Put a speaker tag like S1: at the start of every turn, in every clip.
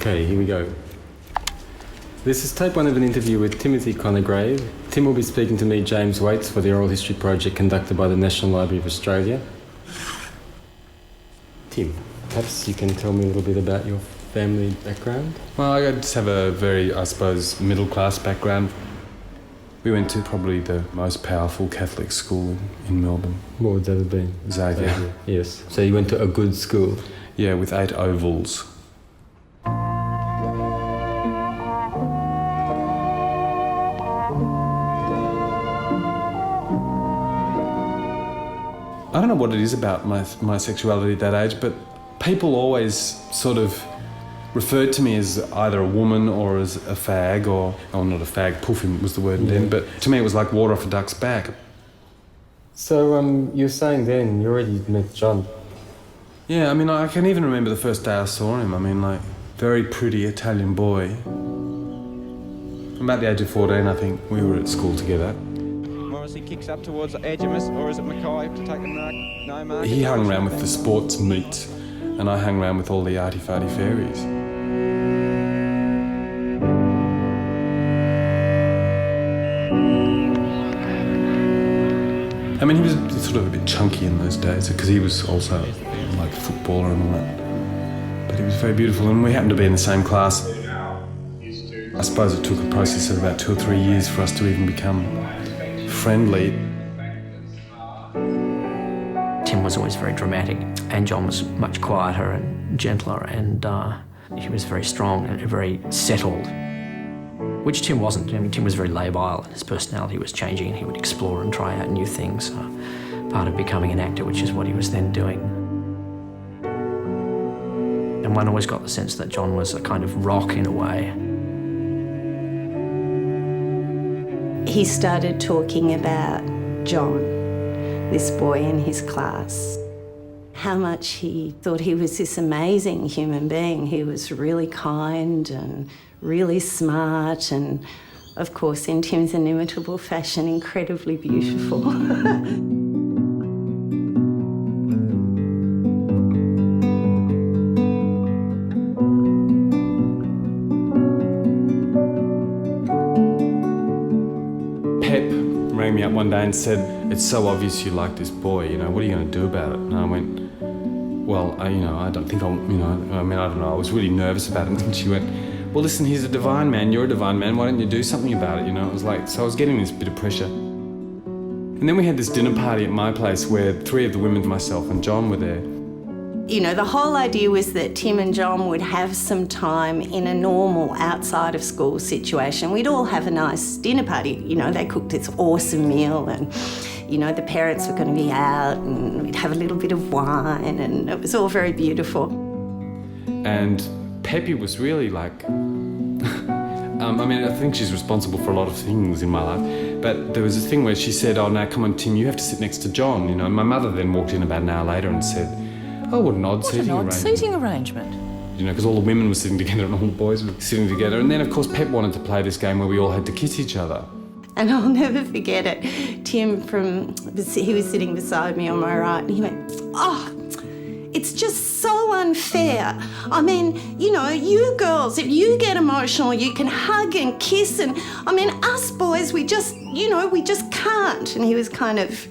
S1: Okay, here we go. This is tape one of an interview with Timothy Conigrave. Tim will be speaking to me, James Waits, for the oral history project conducted by the National Library of Australia. Tim, perhaps you can tell me a little bit about your family background?
S2: Well, I just have a very, I suppose, middle-class background. We went to probably the most powerful Catholic school in Melbourne.
S1: What would that have been?
S2: Xavier.
S1: Yes. So you went to a good school?
S2: Yeah, with 8 ovals. I don't know what it is about my sexuality at that age, but people always sort of referred to me as either a woman or as a fag, or not a fag, puffin was the word then, but to me it was like water off a duck's back.
S1: So you were saying then you already met John?
S2: Yeah, I mean, I can even remember the first day I saw him. I mean, like, very pretty Italian boy. From about the age of 14, I think, we were at school together.
S3: He kicks up towards Años, or is it Mackay to take the mark? No mark.
S2: He hung around with the sports meet, and I hung around with all the arty-farty fairies. I mean, he was sort of a bit chunky in those days, because he was also like a footballer and all that. But he was very beautiful, and we happened to be in the same class. I suppose it took a process of about 2 or 3 years for us to even become friendly.
S4: Tim was always very dramatic, and John was much quieter and gentler, and he was very strong and very settled, which Tim wasn't. I mean, Tim was very labile, and his personality was changing, and he would explore and try out new things, part of becoming an actor, which is what he was then doing. And one always got the sense that John was a kind of rock in a way.
S5: He started talking about John, this boy in his class, how much he thought he was this amazing human being. He was really kind and really smart and, of course, in Tim's inimitable fashion, incredibly beautiful.
S2: Rang me up one day and said, "It's so obvious you like this boy, you know, what are you going to do about it?" And I went, "Well, I don't think I'll, I don't know, I was really nervous about it." And she went, "Well, listen, he's a divine man, you're a divine man, why don't you do something about it?" It was like, so I was getting this bit of pressure. And then we had this dinner party at my place where 3 of the women, myself and John, were there.
S5: The whole idea was that Tim and John would have some time in a normal outside of school situation. We'd all have a nice dinner party. They cooked this awesome meal and, the parents were going to be out and we'd have a little bit of wine and it was all very beautiful.
S2: And Peppy was really like, I think she's responsible for a lot of things in my life, but there was this thing where she said, "Oh, now come on, Tim, you have to sit next to John." And my mother then walked in about an hour later and said, "Oh, what an odd seating arrangement. Because all the women were sitting together and all the boys were sitting together. And then, of course, Pep wanted to play this game where we all had to kiss each other.
S5: And I'll never forget it. Tim he was sitting beside me on my right and he went, "Oh, it's just so unfair. I mean, you girls, if you get emotional, you can hug and kiss and, us boys, we just can't." And he was kind of,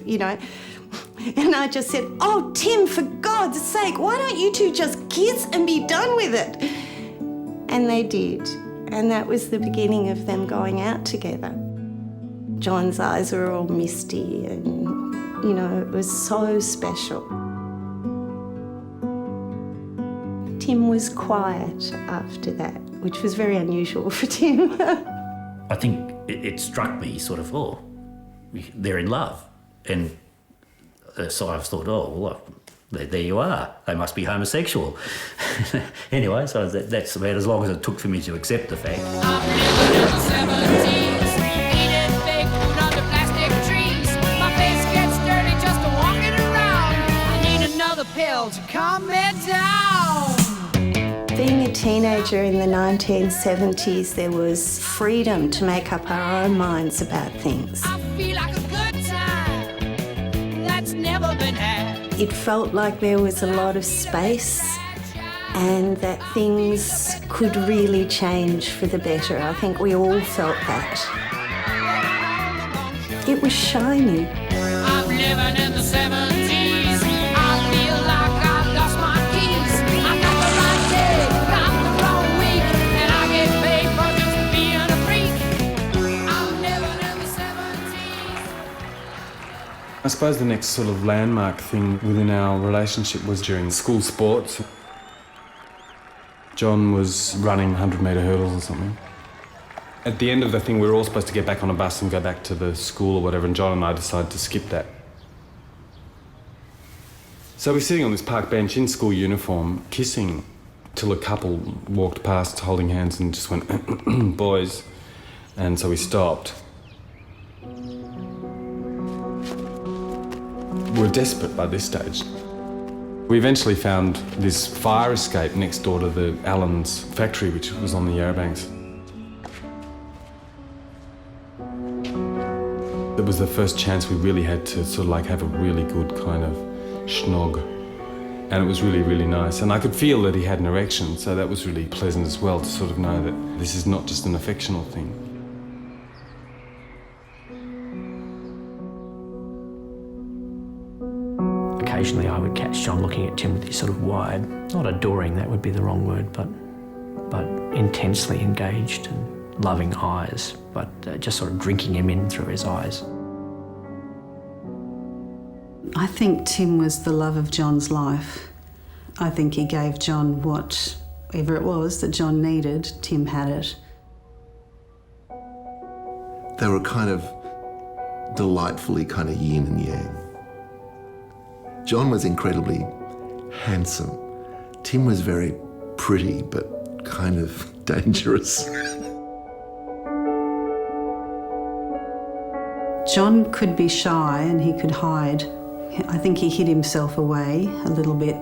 S5: and I just said, "Oh, Tim, for God's sake, why don't you two just kiss and be done with it?" And they did. And that was the beginning of them going out together. John's eyes were all misty and, it was so special. Tim was quiet after that, which was very unusual for Tim.
S6: I think it struck me sort of, they're in love. And so I thought, well, there you are. They must be homosexual. Anyway, so that's about as long as it took for me to accept the fact.
S5: To calm me down. Being a teenager in the 1970s, there was freedom to make up our own minds about things. I feel like a good time that's never been had. It felt like there was a lot of space and that things could really change for the better. I think we all felt that. It was shiny.
S7: I'm living in the 70s. I feel like I've lost my keys. I got the right day, got the wrong week, and I get paid for just being a freak. I'm living in the 70s.
S2: I suppose the next sort of landmark thing within our relationship was during school sports. John was running 100-metre hurdles or something. At the end of the thing, we were all supposed to get back on a bus and go back to the school or whatever, and John and I decided to skip that. So we're sitting on this park bench in school uniform, kissing, till a couple walked past holding hands and just went, boys. And so we stopped. We were desperate by this stage. We eventually found this fire escape next door to the Allen's factory, which was on the Yarrabanks. It was the first chance we really had to sort of like have a really good kind of schnog. And it was really, really nice. And I could feel that he had an erection, so that was really pleasant as well to sort of know that this is not just an affectional thing.
S4: Occasionally I would catch John looking at Tim with these sort of wide, not adoring, that would be the wrong word, but intensely engaged and loving eyes, but just sort of drinking him in through his eyes.
S8: I think Tim was the love of John's life. I think he gave John whatever it was that John needed. Tim had it.
S9: They were kind of delightfully kind of yin and yang. John was incredibly handsome. Tim was very pretty, but kind of dangerous.
S8: John could be shy and he could hide. I think he hid himself away a little bit,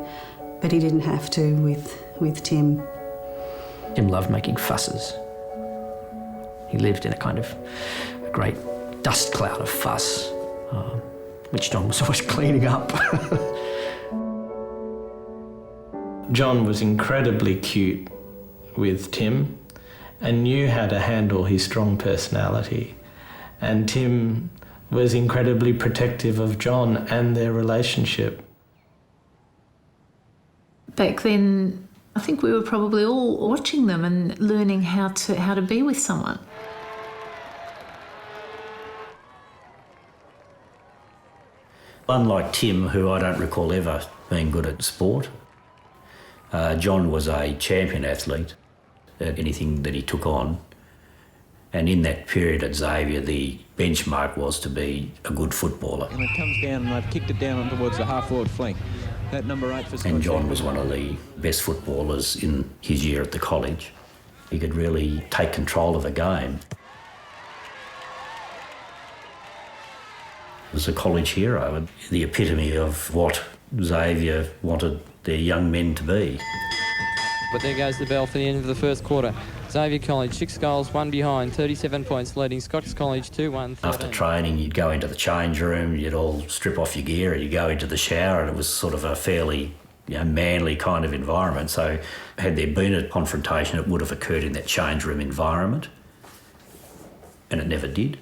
S8: but he didn't have to with Tim.
S4: Tim loved making fusses. He lived in a kind of a great dust cloud of fuss, which John was always cleaning up.
S10: John was incredibly cute with Tim and knew how to handle his strong personality. And Tim was incredibly protective of John and their relationship.
S11: Back then, I think we were probably all watching them and learning how to be with someone.
S6: Unlike Tim, who I don't recall ever being good at sport, John was a champion athlete at anything that he took on. And in that period at Xavier, the benchmark was to be a good footballer.
S3: And it comes down and they've kicked it down towards the half-forward flank. That number 8 for Scott.
S6: And John was one of the best footballers in his year at the college. He could really take control of a game. He was a college hero, the epitome of what Xavier wanted their young men to be.
S12: But there goes the bell for the end of the first quarter. Xavier College, 6 goals, 1 behind, 37 points, leading Scots College 2-1.
S6: After training, you'd go into the change room, you'd all strip off your gear, and you'd go into the shower, and it was sort of a fairly manly kind of environment. So had there been a confrontation, it would have occurred in that change room environment, and it never did.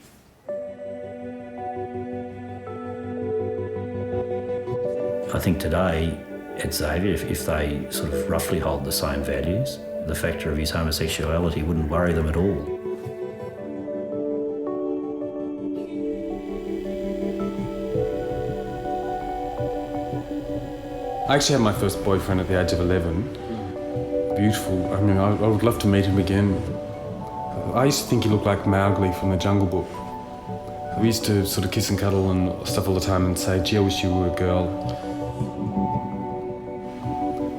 S6: I think today at Xavier, if they sort of roughly hold the same values, the factor of his homosexuality wouldn't worry them at all.
S2: I actually had my first boyfriend at the age of 11. Beautiful. I mean, I would love to meet him again. I used to think he looked like Mowgli from the Jungle Book. We used to sort of kiss and cuddle and stuff all the time and say, gee, I wish you were a girl.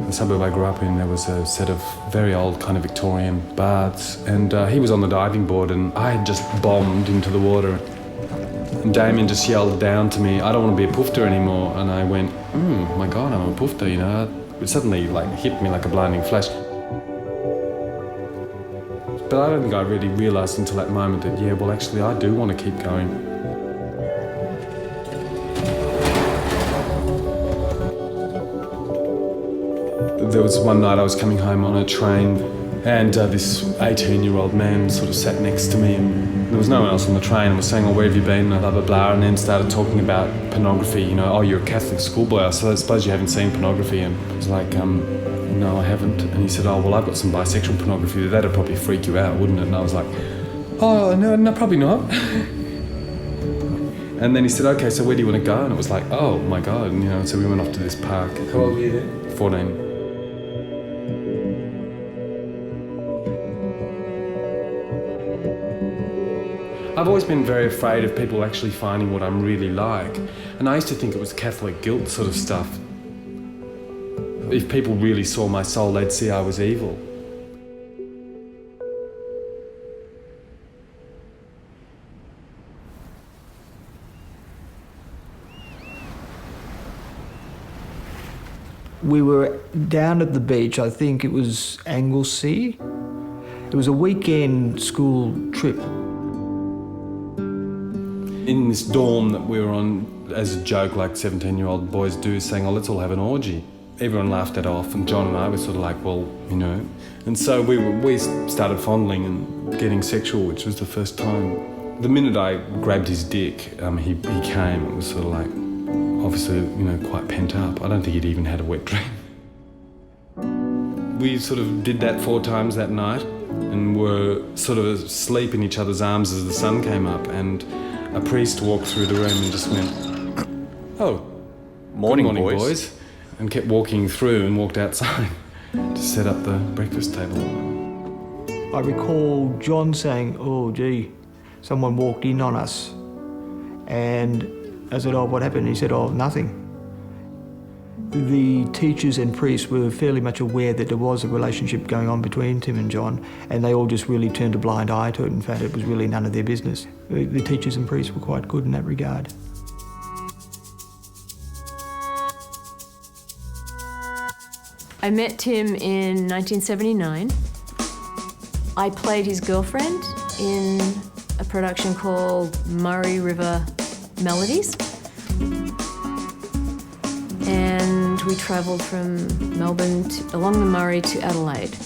S2: The suburb I grew up in, there was a set of very old kind of Victorian baths, and he was on the diving board and I had just bombed into the water. And Damien just yelled down to me, I don't want to be a poofter anymore. And I went, my God, I'm a poofter, you know. It suddenly hit me like a blinding flash. But I don't think I really realised until that moment that, yeah, well, actually, I do want to keep going. There was one night I was coming home on a train and this 18-year-old man sort of sat next to me, and there was no one else on the train, and was saying, oh, where have you been, and blah, blah, blah, and then started talking about pornography, you know, oh, you're a Catholic schoolboy, so I suppose you haven't seen pornography, and I was like, no, I haven't. And he said, oh, well, I've got some bisexual pornography, that'd probably freak you out, wouldn't it? And I was like, oh, no, probably not. And then he said, okay, so where do you want to go? And it was like, oh my God, and, you know, so we went off to this park. How old were you then? 14. I've always been very afraid of people actually finding what I'm really like. And I used to think it was Catholic guilt sort of stuff. If people really saw my soul, they'd see I was evil.
S13: We were down at the beach, I think it was Anglesea. It was a weekend school trip.
S2: In this dorm that we were on, as a joke, like 17-year-old boys do, saying, oh, let's all have an orgy. Everyone laughed that off, and John and I were sort of like, well, you know. And so we started fondling and getting sexual, which was the first time. The minute I grabbed his dick, he came. It was sort of like, obviously, you know, quite pent up. I don't think he'd even had a wet dream. We sort of did that 4 times that night, and were sort of asleep in each other's arms as the sun came up, and a priest walked through the room and just went, oh,
S14: morning,
S2: boys, and kept walking through and walked outside to set up the breakfast table.
S13: I recall John saying, oh, gee, someone walked in on us. And I said, oh, what happened? He said, oh, nothing. The teachers and priests were fairly much aware that there was a relationship going on between Tim and John, and they all just really turned a blind eye to it. In fact, it was really none of their business. The teachers and priests were quite good in that regard.
S15: I met Tim in 1979. I played his girlfriend in a production called Murray River Melodies. And we travelled from Melbourne along the Murray to Adelaide.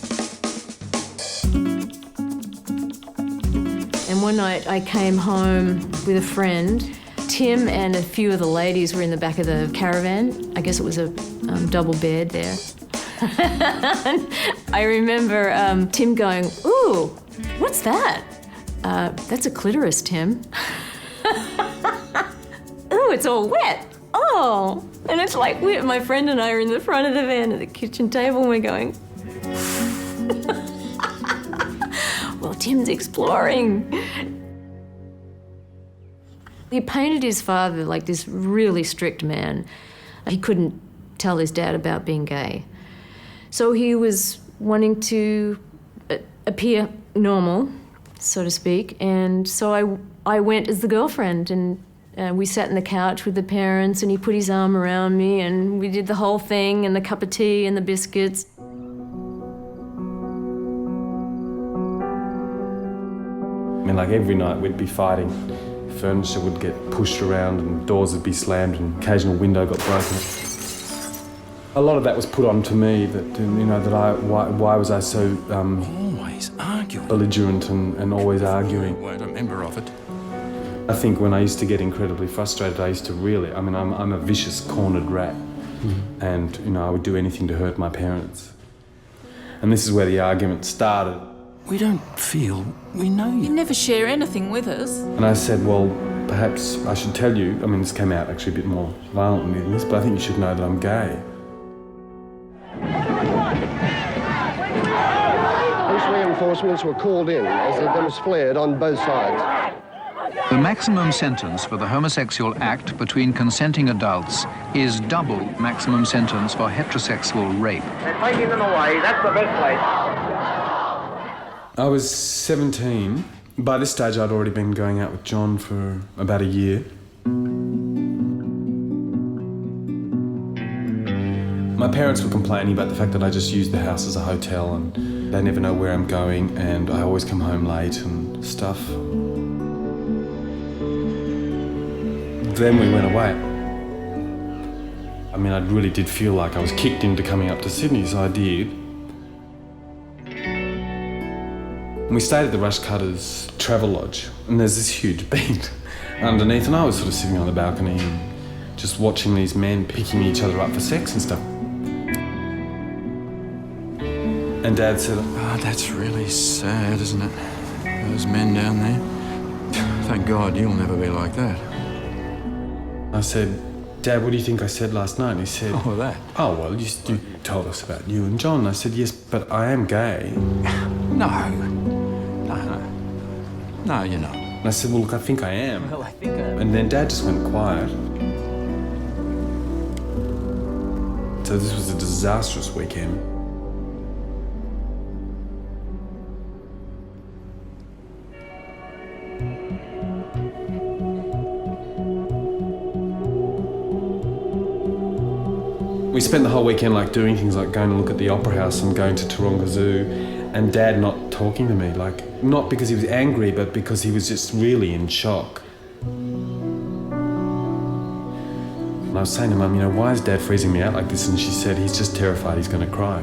S15: And one night I came home with a friend. Tim and a few of the ladies were in the back of the caravan. I guess it was a double bed there. I remember Tim going, ooh, what's that? That's a clitoris, Tim. Ooh, it's all wet. Oh. And it's like, my friend and I are in the front of the van at the kitchen table and we're going, well, Tim's exploring. He painted his father like this really strict man. He couldn't tell his dad about being gay. So he was wanting to appear normal, so to speak, and so I went as the girlfriend, and we sat on the couch with the parents, and he put his arm around me, and we did the whole thing, and the cup of tea and the biscuits.
S2: I mean, like every night we'd be fighting. Furniture would get pushed around and doors would be slammed and occasional window got broken. A lot of that was put on to me, that, you know, that why was I so
S14: always arguing,
S2: belligerent and always arguing.
S14: Weren't a member of it.
S2: I think when I used to get incredibly frustrated, I used to really, I mean, I'm a vicious cornered rat, and, you know, I would do anything to hurt my parents. And this is where the argument started.
S14: We don't feel we know you.
S16: You never share anything with us.
S2: And I said, well, perhaps I should tell you, I mean, this came out actually a bit more violently than this, but I think you should know that I'm gay.
S17: Police reinforcements were called in as the demonstrators flared on both sides.
S18: The maximum sentence for the homosexual act between consenting adults is double maximum sentence for heterosexual rape.
S17: They're taking them away. That's the best place.
S2: I was 17. By this stage, I'd already been going out with John for about a year. My parents were complaining about the fact that I just used the house as a hotel and they never know where I'm going and I always come home late and stuff. Then we went away. I mean, I really did feel like I was kicked into coming up to Sydney, so I did. And we stayed at the Rush Cutters Travel Lodge, and there's this huge beat underneath, and I was sort of sitting on the balcony and just watching these men picking each other up for sex and stuff. And Dad said,
S14: Oh, that's really sad, isn't it? Those men down there. Thank God you'll never be like that.
S2: I said, Dad, what do you think I said last night? And he said,
S14: Oh, that?
S2: Oh, well, you told us about you and John. I said, yes, but I am gay.
S14: No, you're not.
S2: And I said, well, look, I think I am.
S14: Well, I think I am.
S2: And then Dad just went quiet. So this was a disastrous weekend. We spent the whole weekend like doing things like going to look at the Opera House and going to Taronga Zoo, and Dad not talking to me, like not because he was angry, but because he was just really in shock. And I was saying to Mum, you know, why is Dad freezing me out like this? And she said, he's just terrified he's going to cry.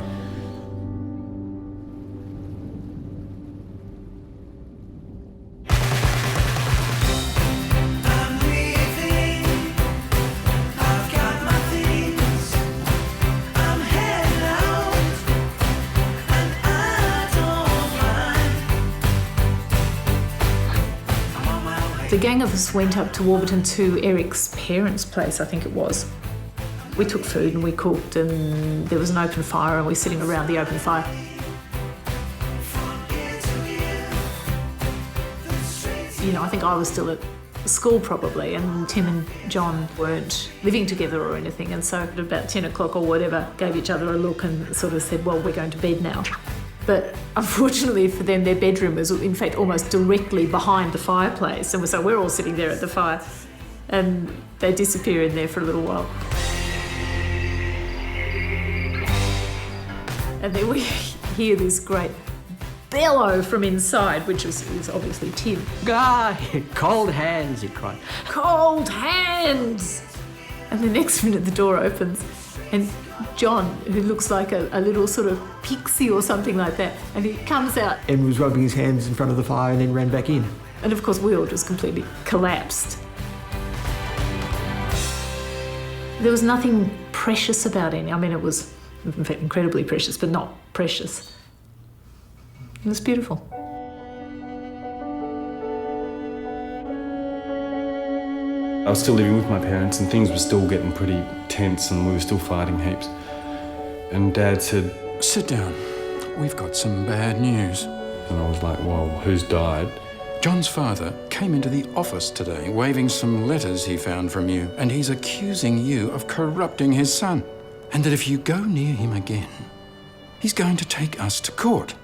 S11: The gang of us went up to Warburton to Eric's parents' place, I think it was. We took food and we cooked, and there was an open fire and we were sitting around the open fire. You know, I think I was still at school probably, and Tim and John weren't living together or anything, and so at about 10 o'clock or whatever, gave each other a look and sort of said, well, we're going to bed now. But unfortunately for them, their bedroom was in fact almost directly behind the fireplace, and so we're all sitting there at the fire, and they disappear in there for a little while. And then we hear this great bellow from inside, which was obviously Tim.
S4: Ah, cold hands, he cried.
S11: Cold hands! And the next minute the door opens, and John, who looks like a little sort of pixie or something like that, and he comes out.
S13: And was rubbing his hands in front of the fire and then ran back in.
S11: And of course we all just completely collapsed. There was nothing precious about any. I mean, it was in fact incredibly precious, but not precious. It was beautiful.
S2: I was still living with my parents and things were still getting pretty tense and we were still fighting heaps. And Dad said,
S14: Sit down. We've got some bad news.
S2: And I was like, well, who's died?
S14: John's father came into the office today waving some letters he found from you, and he's accusing you of corrupting his son. And that if you go near him again, he's going to take us to court.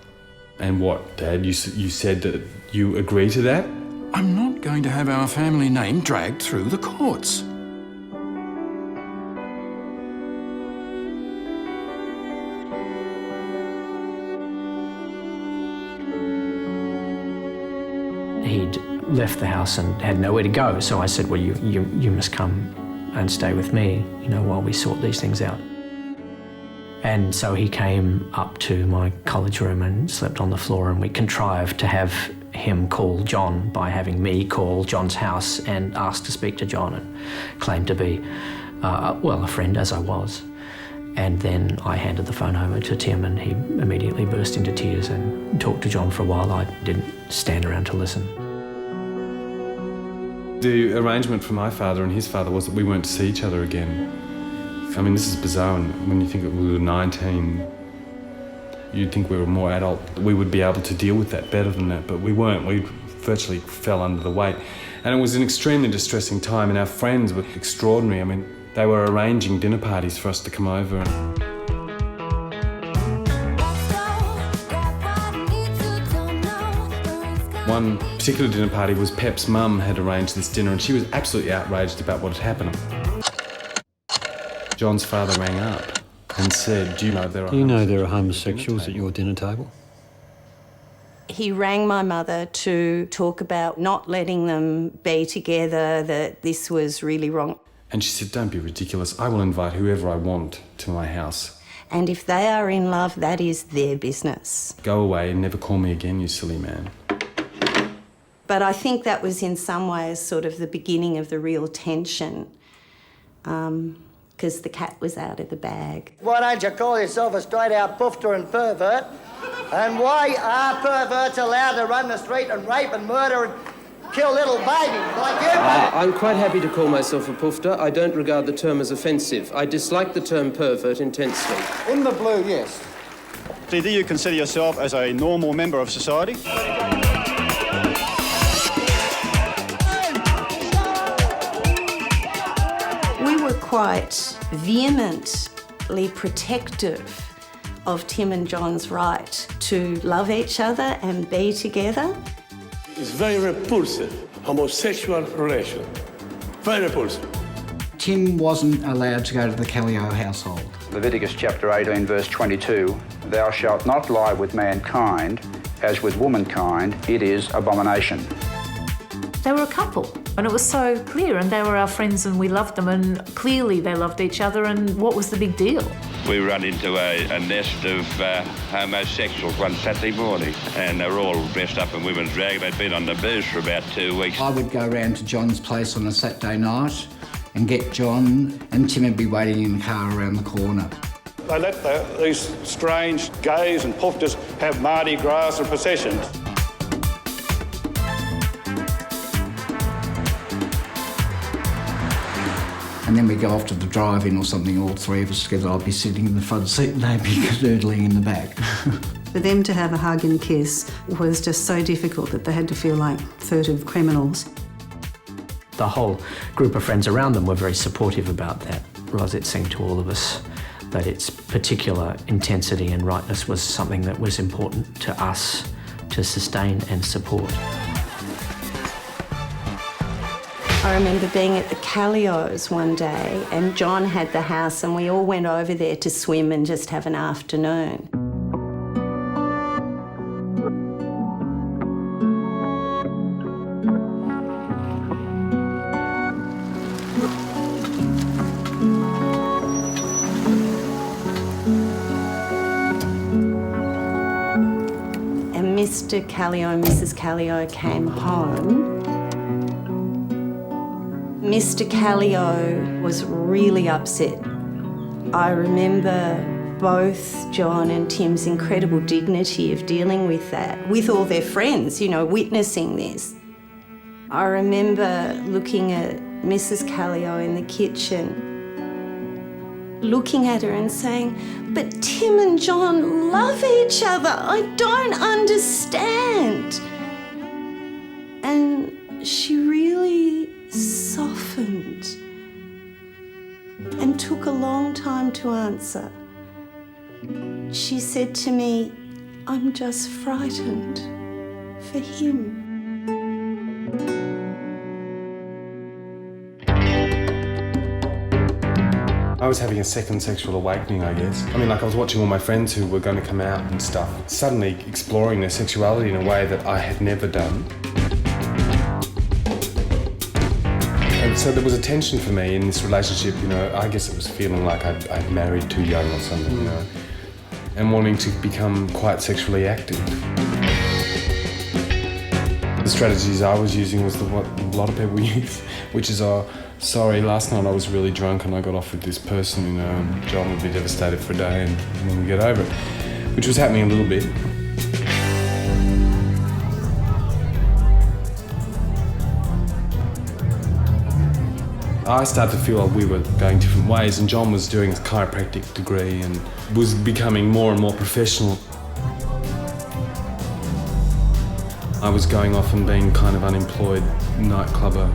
S2: And what, Dad? You said that you agree to that?
S14: I'm not going to have our family name dragged through the courts.
S4: He'd left the house and had nowhere to go, so I said, well, you must come and stay with me, you know, while we sort these things out. And so he came up to my college room and slept on the floor, and we contrived to have him call John by having me call John's house and ask to speak to John and claim to be, well, a friend as I was. And then I handed the phone over to Tim and he immediately burst into tears and talked to John for a while. I didn't stand around to listen.
S2: The arrangement for my father and his father was that we weren't to see each other again. I mean, this is bizarre, and when you think that we were 19, you'd think we were more adult, we would be able to deal with that better than that, but we weren't. We virtually fell under the weight. And it was an extremely distressing time, and our friends were extraordinary. I mean, they were arranging dinner parties for us to come over. One particular dinner party was Pep's mum had arranged this dinner, and she was absolutely outraged about what had happened. John's father rang up and said, do you know there are homosexuals at your dinner table?
S5: He rang my mother to talk about not letting them be together, that this was really wrong.
S2: And she said, don't be ridiculous. I will invite whoever I want to my house.
S5: And if they are in love, that is their business.
S2: Go away and never call me again, you silly man.
S5: But I think that was in some ways sort of the beginning of the real tension, because the cat was out of the bag.
S19: Why don't you call yourself a straight-out poofter and pervert? And why are perverts allowed to run the street and rape and murder and kill little babies like you?
S20: I'm quite happy to call myself a poofter. I don't regard the term as offensive. I dislike the term pervert intensely.
S19: In the blue, yes.
S3: Do you consider yourself as a normal member of society?
S5: We were quite vehemently protective of Tim and John's right to love each other and be together.
S21: It's very repulsive, homosexual relation. Very repulsive.
S22: Tim wasn't allowed to go to the Caleo household.
S23: Leviticus chapter 18, verse 22, thou shalt not lie with mankind, as with womankind, it is abomination.
S11: They were a couple, and it was so clear, and they were our friends and we loved them, and clearly they loved each other, and what was the big deal?
S24: We run into a nest of homosexuals one Saturday morning, and they were all dressed up in women's rags. They'd been on the booze for about 2 weeks.
S22: I would go round to John's place on a Saturday night and get John, and Tim would be waiting in the car around the corner.
S21: They let these strange gays and poofters have Mardi Gras and processions.
S22: And then we go off to the drive-in or something, all three of us together. I'd be sitting in the front seat and they'd be canoodling in the back.
S8: For them to have a hug and kiss was just so difficult that they had to feel like furtive criminals.
S4: The whole group of friends around them were very supportive about that, because it seemed to all of us that its particular intensity and rightness was something that was important to us to sustain and support.
S5: I remember being at the Caleos one day and John had the house and we all went over there to swim and just have an afternoon. And Mr. Caleo and Mrs. Caleo came home. Mr. Caleo was really upset. I remember both John and Tim's incredible dignity of dealing with that, with all their friends, you know, witnessing this. I remember looking at Mrs. Caleo in the kitchen, looking at her and saying, but Tim and John love each other. I don't understand. And she really softened and took a long time to answer. She said to me, I'm just frightened for him.
S2: I was having a second sexual awakening, I guess. I mean, like I was watching all my friends who were going to come out and stuff, suddenly exploring their sexuality in a way that I had never done. And so there was a tension for me in this relationship, you know, I guess it was feeling like I'd married too young or something, you know, and wanting to become quite sexually active. The strategies I was using was what a lot of people use, which is, sorry, last night I was really drunk and I got off with this person, you know, and John would be devastated for a day and then we get over it, which was happening a little bit. I started to feel like we were going different ways, and John was doing his chiropractic degree and was becoming more and more professional. I was going off and being kind of unemployed nightclubber.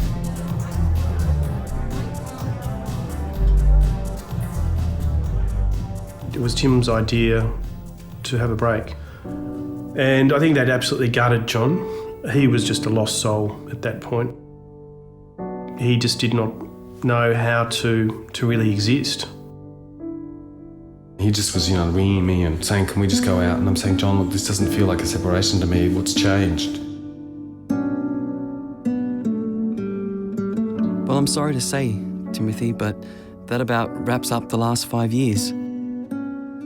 S25: It was Tim's idea to have a break. And I think that absolutely gutted John. He was just a lost soul at that point. He just did not know how to really exist.
S2: He just was, you know, ringing me and saying, can we just go out? And I'm saying, John, look, this doesn't feel like a separation to me. What's changed?
S26: Well, I'm sorry to say,
S1: Timothy, but that about wraps up the last 5 years.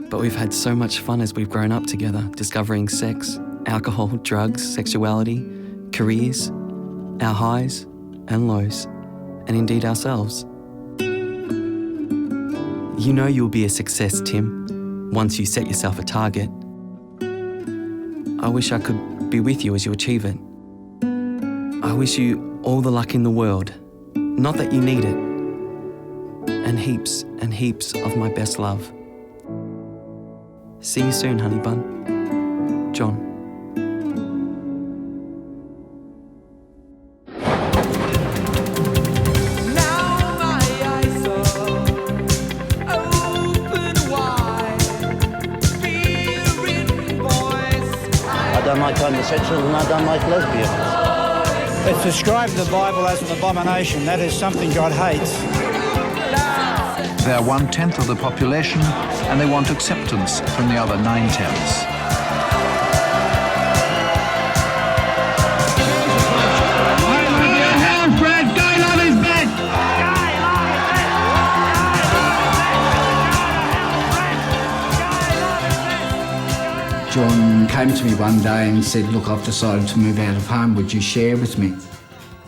S1: But we've had so much fun as we've grown up together, discovering sex, alcohol, drugs, sexuality, careers, our highs and lows, and indeed ourselves. You know you'll be a success, Tim, once you set yourself a target. I wish I could be with you as you achieve it. I wish you all the luck in the world. Not that you need it. And heaps of my best love. See you soon, honey bun. John.
S7: I don't like homosexuals and I don't like lesbians.
S9: It's described in the Bible as an abomination. That is something God hates.
S18: They're 1/10 of the population and they want acceptance from the other 9/10.
S22: John came to me one day and said, look, I've decided to move out of home, would you share with me?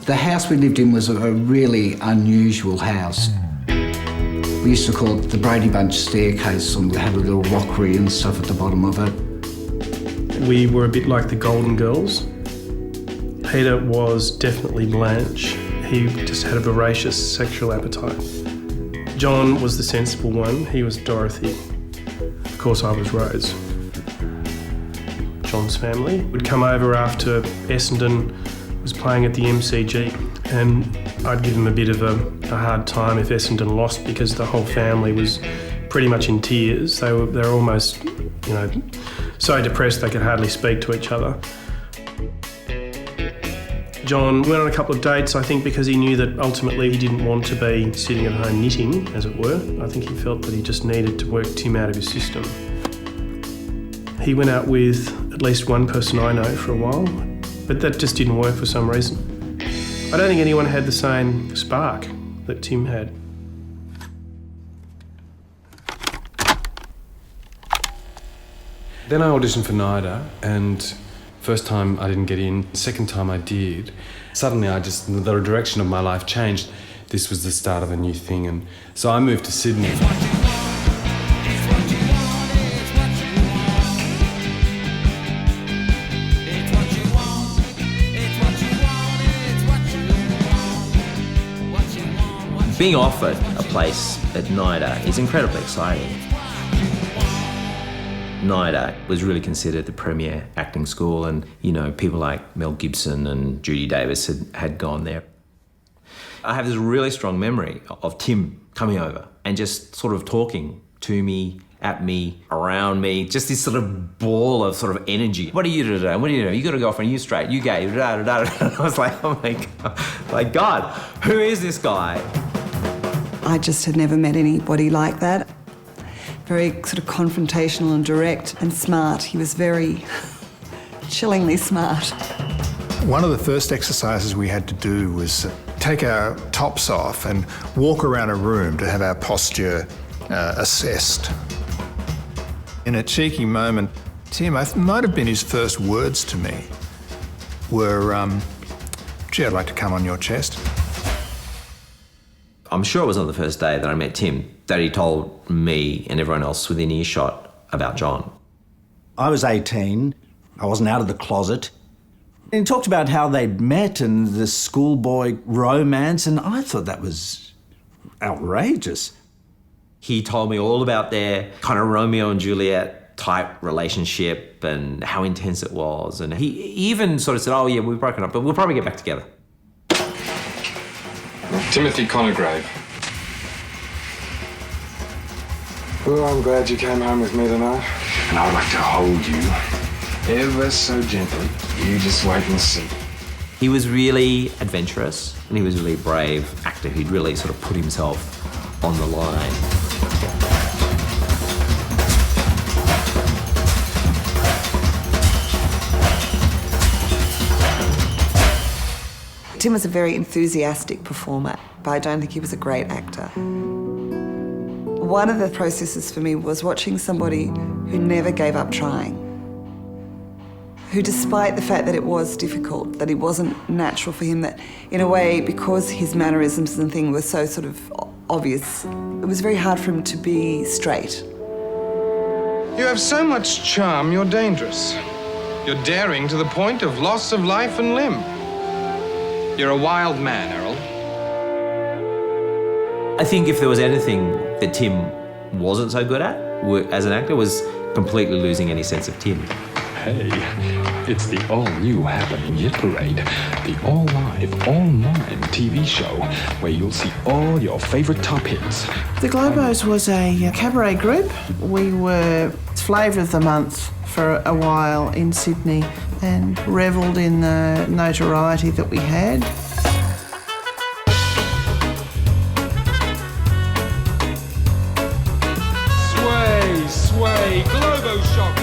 S22: The house we lived in was a really unusual house. We used to call it the Brady Bunch staircase, and we had a little rockery and stuff at the bottom of it.
S25: We were a bit like the Golden Girls. Peter was definitely Blanche. He just had a voracious sexual appetite. John was the sensible one. He was Dorothy. Of course, I was Rose. John's family would come over after Essendon was playing at the MCG, and I'd give them a bit of a hard time if Essendon lost because the whole family was pretty much in tears. They were almost, so depressed they could hardly speak to each other. John went on a couple of dates, I think, because he knew that ultimately he didn't want to be sitting at home knitting, as it were. I think he felt that he just needed to work Tim out of his system. He went out with at least one person I know for a while, but that just didn't work for some reason. I don't think anyone had the same spark that Tim had.
S2: Then I auditioned for NIDA, and first time I didn't get in, second time I did. Suddenly the direction of my life changed. This was the start of a new thing, and so I moved to Sydney.
S10: Being offered a place at NIDA is incredibly exciting. NIDA was really considered the premier acting school, and people like Mel Gibson and Judy Davis had gone there. I have this really strong memory of Tim coming over and just sort of talking to me, at me, around me, just this sort of ball of sort of energy. What are you today? What do you do? You got a girlfriend, you straight, you gay, da da da da. I was like, oh my God, who is this guy?
S12: I just had never met anybody like that. Very sort of confrontational and direct and smart. He was very chillingly smart.
S26: One of the first exercises we had to do was take our tops off and walk around a room to have our posture assessed. In a cheeky moment, Tim, it might have been his first words to me, were, gee, I'd like to come on your chest.
S10: I'm sure it was on the first day that I met Tim that he told me and everyone else within earshot about John.
S7: I was 18. I wasn't out of the closet. And he talked about how they'd met and the schoolboy romance, and I thought that was outrageous.
S10: He told me all about their kind of Romeo and Juliet type relationship and how intense it was. And he even sort of said, oh yeah, we've broken up, but we'll probably get back together.
S14: Timothy Conigrave. Well, I'm glad you came home with me tonight. And I'd like to hold you ever so gently. You just wait and see.
S10: He was really adventurous and he was a really brave actor. He'd really sort of put himself on the line.
S12: Tim was a very enthusiastic performer, but I don't think he was a great actor. One of the processes for me was watching somebody who never gave up trying, who, despite the fact that it was difficult, that it wasn't natural for him, that in a way, because his mannerisms and things were so sort of obvious, it was very hard for him to be straight.
S6: You have so much charm, you're dangerous. You're daring to the point of loss of life and limb. You're a wild man, Errol.
S10: I think if there was anything that Tim wasn't so good at as an actor was completely losing any sense of Tim.
S13: Hey, it's the all-new Happening Hit Parade, the all-live, all-mime TV show where you'll see all your favourite top hits.
S15: The Globos was a cabaret group. We were flavour of the month for a while in Sydney and revelled in the notoriety that we had.
S6: Sway, Globo shock.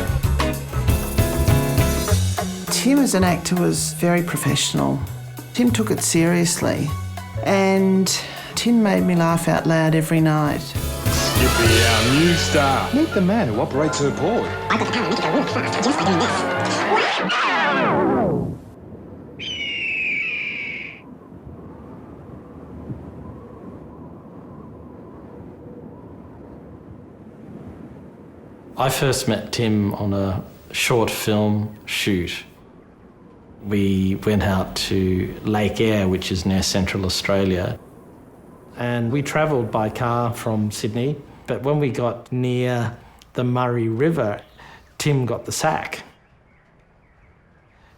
S15: Tim as an actor was very professional. Tim took it seriously and Tim made me laugh out loud every night.
S6: Skippy, our new star. Meet the man who operates her board.
S16: I got the power to make it go really fast just by doing this.
S4: I first met Tim on a short film shoot. We went out to Lake Eyre, which is near Central Australia, and we travelled by car from Sydney, but when we got near the Murray River, Tim got the sack.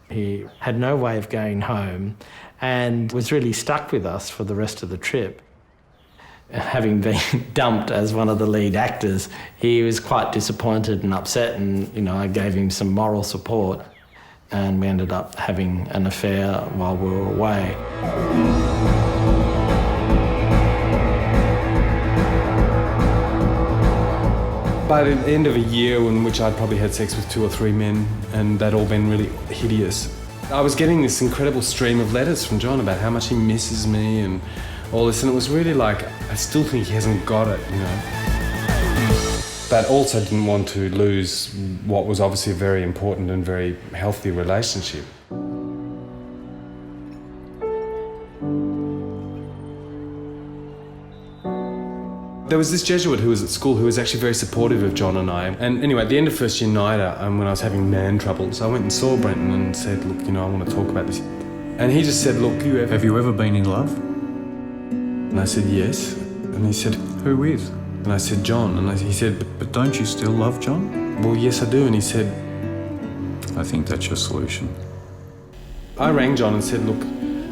S4: He had no way of going home and was really stuck with us for the rest of the trip. Having been dumped as one of the lead actors, he was quite disappointed and upset, and I gave him some moral support, and we ended up having an affair while we were away.
S2: By the end of a year in which I'd probably had sex with 2 or 3 men, and they'd all been really hideous, I was getting this incredible stream of letters from John about how much he misses me and all this, and it was really like, I still think he hasn't got it, But also didn't want to lose what was obviously a very important and very healthy relationship. There was this Jesuit who was at school who was actually very supportive of John and I. And anyway, at the end of first year NIDA, when I was having man troubles, I went and saw Brenton and said, look, I want to talk about this. And he just said, look, have you ever been in love? And I said, yes. And he said, who is? And I said, John. And he said, but don't you still love John? Well, yes, I do. And he said, I think that's your solution. I rang John and said, look,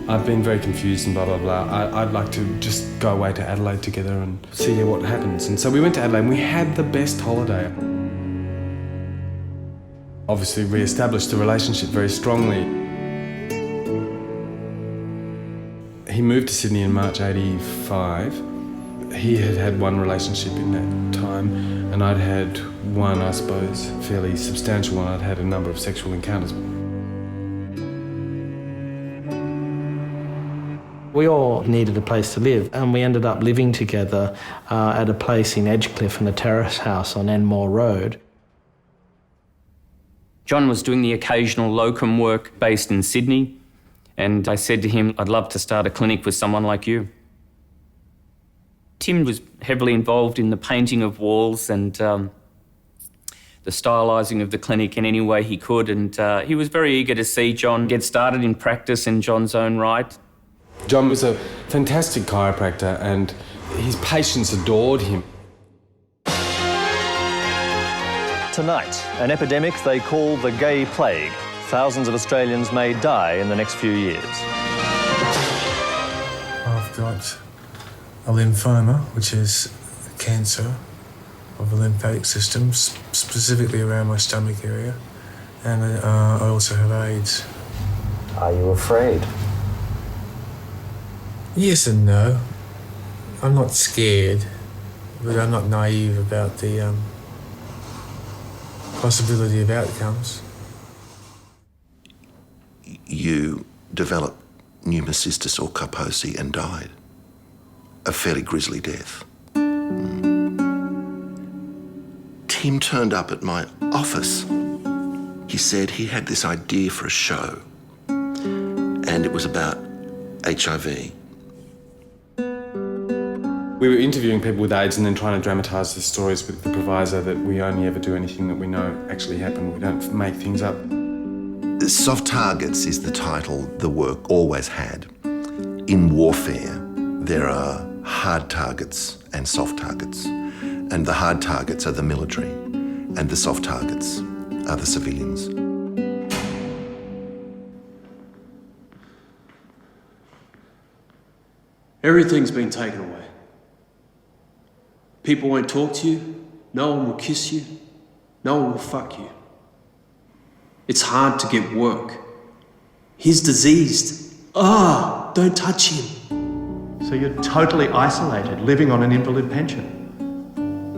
S2: I've been very confused and blah, blah, blah. I'd like to just go away to Adelaide together and see what happens. And so we went to Adelaide and we had the best holiday. Obviously re-established the relationship very strongly. He moved to Sydney in March '85. He had had one relationship in that time, and I'd had one, I suppose, fairly substantial one. I'd had a number of sexual encounters.
S4: We all needed a place to live, and we ended up living together at a place in Edgecliff in a terrace house on Enmore Road.
S17: John was doing the occasional locum work based in Sydney, and I said to him, I'd love to start a clinic with someone like you. Tim was heavily involved in the painting of walls and the stylising of the clinic in any way he could, and he was very eager to see John get started in practice in John's own right.
S2: John was a fantastic chiropractor and his patients adored him.
S20: Tonight, an epidemic they call the gay plague. Thousands of Australians may die in the next few years.
S27: I've got a lymphoma, which is cancer of the lymphatic system, specifically around my stomach area, and I also have AIDS.
S20: Are you afraid?
S27: Yes and no. I'm not scared, but I'm not naive about the possibility of outcomes.
S28: You develop
S3: pneumocystis or carposi and died. A fairly grisly death. Tim turned up at my office. He said he had this idea for a show, and it was about HIV.
S2: We were interviewing people with AIDS and then trying to dramatise the stories with the proviso that we only ever do anything that we know actually happened. We don't make things up.
S3: Soft Targets is the title the work always had. In warfare, there are hard targets and soft targets. And the hard targets are the military, and the soft targets are the civilians.
S8: Everything's been taken away. People won't talk to you, no one will kiss you, no one will fuck you. It's hard to get work. He's diseased. Don't touch him.
S11: So you're totally isolated, living on an invalid pension.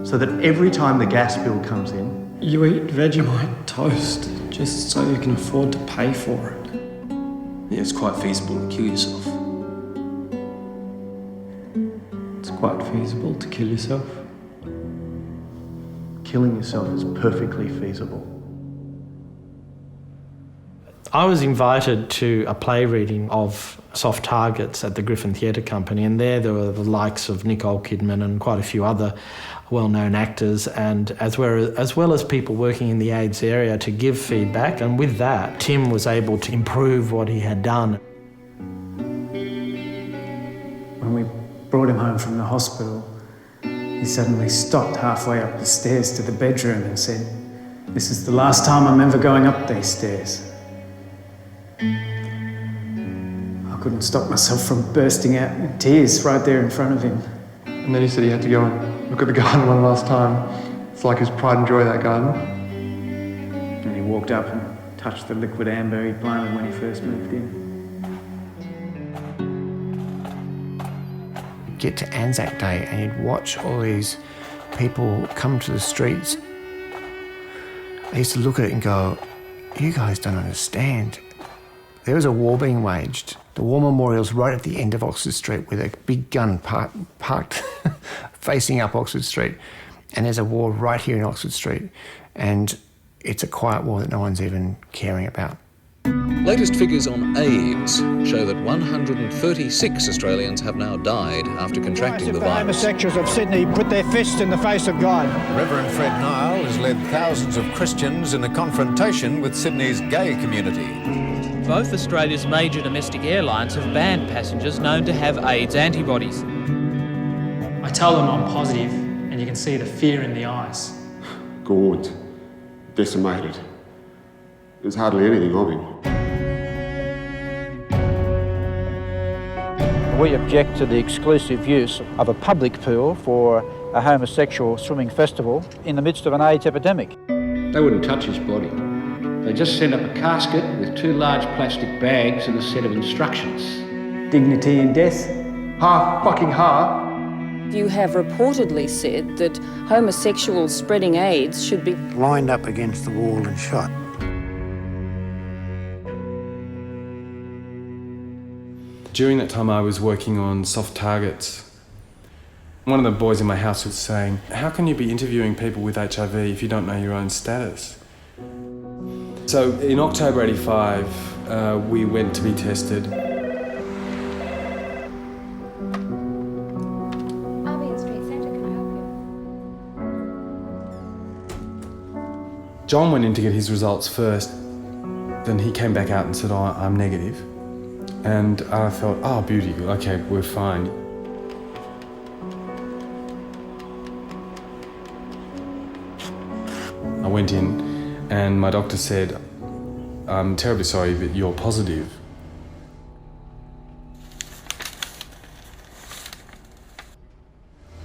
S11: So that every time the gas bill comes in...
S19: You eat Vegemite toast just so you can afford to pay for it.
S8: Yeah, it's quite feasible to kill yourself.
S19: It's quite feasible to kill yourself.
S11: Killing yourself is perfectly feasible.
S15: I was invited to a play reading of Soft Targets at the Griffin Theatre Company, and there were the likes of Nicole Kidman and quite a few other well-known actors, and as well as people working in the AIDS area to give feedback. And with that, Tim was able to improve what he had done.
S19: When we brought him home from the hospital, he suddenly stopped halfway up the stairs to the bedroom and said, "This is the last time I'm ever going up these stairs." I couldn't stop myself from bursting out in tears right there in front of him.
S11: And then he said he had to go and look at the garden one last time. It's like his pride and joy, that garden.
S19: And he walked up and touched the liquid amber he'd planted when he first moved in.
S21: Get to Anzac Day and you'd watch all these people come to the streets. I used to look at it and go, you guys don't understand. There was a war being waged. The war memorial's right at the end of Oxford Street with a big gun parked facing up Oxford Street. And there's a war right here in Oxford Street. And it's a quiet war that no one's even caring about.
S23: Latest figures on AIDS show that 136 Australians have now died after contracting the virus.
S9: Homosexuals of Sydney put their fist in the face of God.
S24: Reverend Fred Nile has led thousands of Christians in a confrontation with Sydney's gay community.
S28: Both Australia's major domestic airlines have banned passengers known to have AIDS antibodies.
S19: I tell them I'm positive, and you can see the fear in the eyes.
S29: Gored, decimated. There's hardly anything of him.
S9: We object to the exclusive use of a public pool for a homosexual swimming festival in the midst of an AIDS epidemic.
S30: They wouldn't touch his body. They just sent up a casket with 2 large plastic bags and a set of instructions.
S19: Dignity in death?
S11: Ha, fucking ha.
S31: You have reportedly said that homosexuals spreading AIDS should be
S9: lined up against the wall and shot.
S2: During that time I was working on Soft Targets. One of the boys in my house was saying, how can you be interviewing people with HIV if you don't know your own status? So in October '85, we went to be tested. John went in to get his results first. Then he came back out and said, oh, I'm negative. And I thought, oh, beauty, okay, we're fine. I went in and my doctor said, I'm terribly sorry that you're positive.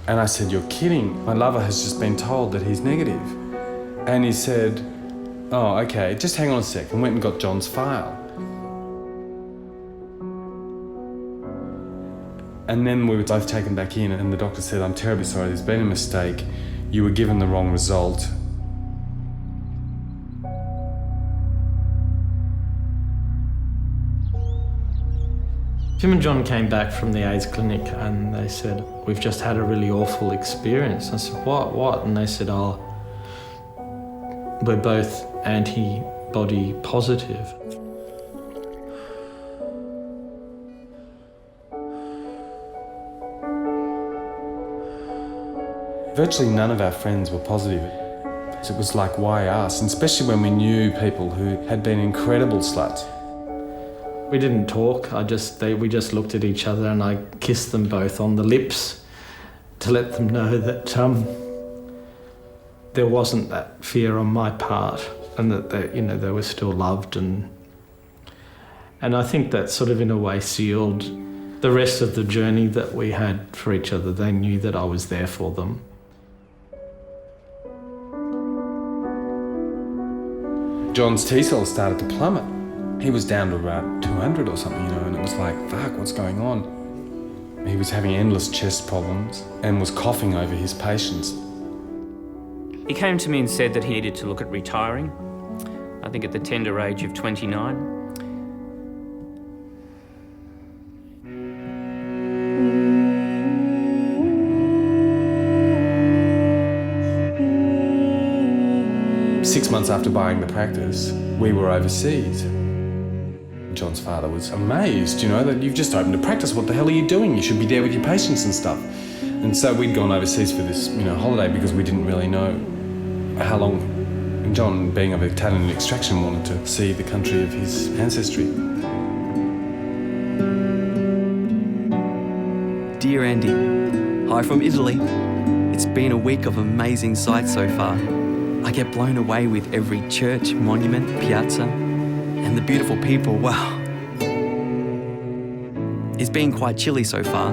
S2: And I said, you're kidding. My lover has just been told that he's negative. And he said, oh, okay, just hang on a sec, and went and got John's file. And then we were both taken back in and the doctor said, I'm terribly sorry, there's been a mistake. You were given the wrong result.
S15: Tim and John came back from the AIDS clinic and they said, we've just had a really awful experience. I said, what? And they said, we're both antibody positive.
S2: Virtually none of our friends were positive. It was like, why us? And especially when we knew people who had been incredible sluts.
S15: We didn't talk. We just looked at each other and I kissed them both on the lips to let them know that there wasn't that fear on my part and that they were still loved, and I think that sort of in a way sealed the rest of the journey that we had for each other. They knew that I was there for them.
S2: John's T-cells started to plummet. He was down to about 200 or something, and it was like, fuck, what's going on? He was having endless chest problems and was coughing over his patients.
S17: He came to me and said that he needed to look at retiring, I think at the tender age of 29.
S2: Six months after buying the practice, we were overseas. John's father was amazed, that you've just opened a practice, what the hell are you doing? You should be there with your patients and stuff. And so we'd gone overseas for this, holiday because we didn't really know how long. John, being of Italian extraction, wanted to see the country of his ancestry.
S1: Dear Andy, hi from Italy. It's been a week of amazing sights so far. I get blown away with every church, monument, piazza, and the beautiful people, wow. It's been quite chilly so far.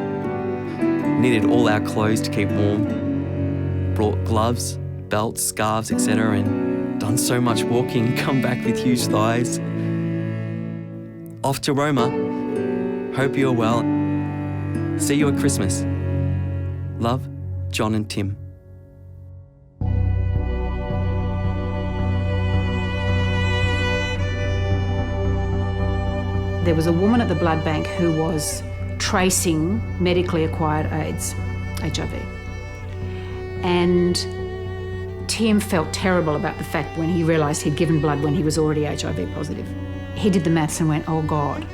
S1: Needed all our clothes to keep warm. Brought gloves, belts, scarves, etc. and done so much walking, come back with huge thighs. Off to Roma. Hope you're well. See you at Christmas. Love, John and Tim.
S5: There was a woman at the blood bank who was tracing medically acquired AIDS, HIV. And Tim felt terrible about the fact when he realised he'd given blood when he was already HIV positive. He did the maths and went, oh God.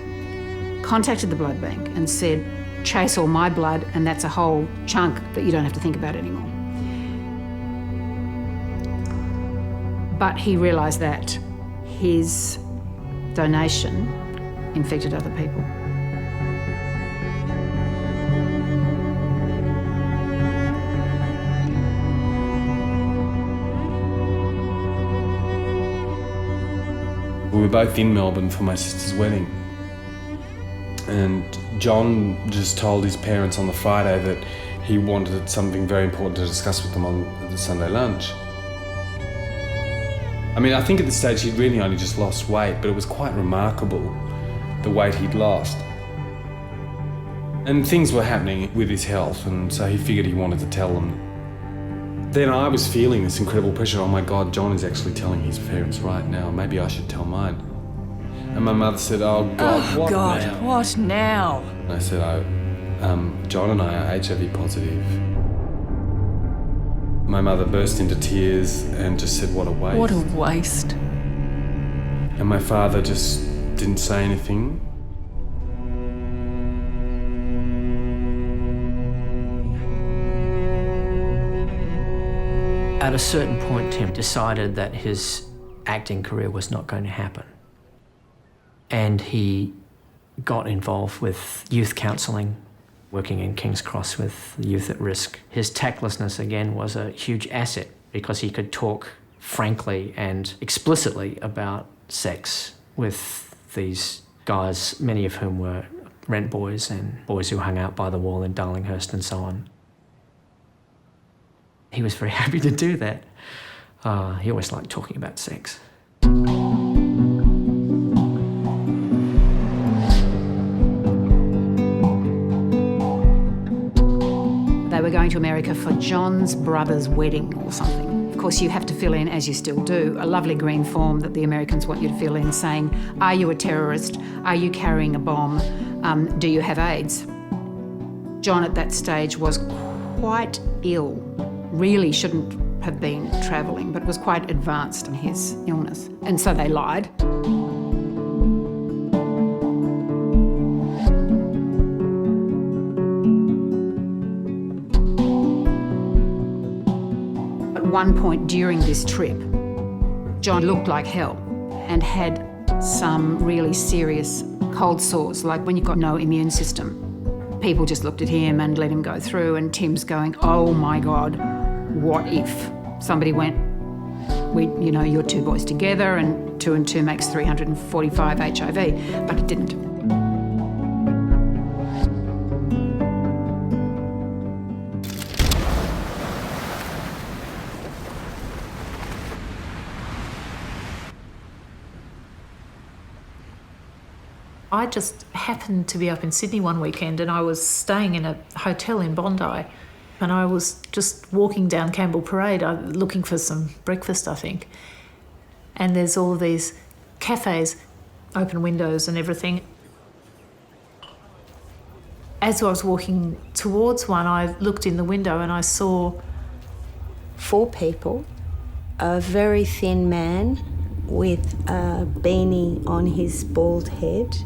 S5: Contacted the blood bank and said, chase all my blood and that's a whole chunk that you don't have to think about anymore. But he realised that his donation infected other people.
S2: We were both in Melbourne for my sister's wedding. And John just told his parents on the Friday that he wanted something very important to discuss with them on the Sunday lunch. I think at this stage he'd really only just lost weight, but it was quite remarkable the weight he'd lost. And things were happening with his health, and so he figured he wanted to tell them. Then I was feeling this incredible pressure. Oh my God, John is actually telling his parents right now. Maybe I should tell mine. And my mother said, oh God, what now?
S5: What now?
S2: And I said, John and I are HIV positive. My mother burst into tears and just said, what a waste.
S5: What a waste.
S2: And my father just didn't say anything.
S4: At a certain point, Tim decided that his acting career was not going to happen. And he got involved with youth counselling, working in King's Cross with youth at risk. His tactlessness, again, was a huge asset because he could talk frankly and explicitly about sex with these guys, many of whom were rent boys and boys who hung out by the wall in Darlinghurst and so on. He was very happy to do that. He always liked talking about sex.
S5: They were going to America for John's brother's wedding or something. Of course, you have to fill in, as you still do, a lovely green form that the Americans want you to fill in saying, are you a terrorist? Are you carrying a bomb? do you have AIDS? John at that stage was quite ill, really shouldn't have been travelling, but was quite advanced in his illness. And so they lied. At one point during this trip, John looked like hell and had some really serious cold sores, like when you've got no immune system. People just looked at him and let him go through, and Tim's going, oh my God, what if somebody went, you're two boys together and 2 and 2 makes 345 HIV, but it didn't.
S6: I just happened to be up in Sydney one weekend and I was staying in a hotel in Bondi and I was just walking down Campbell Parade looking for some breakfast, I think. And there's all these cafes, open windows and everything. As I was walking towards one, I looked in the window and I saw
S7: 4 people, a very thin man with a beanie on his bald head.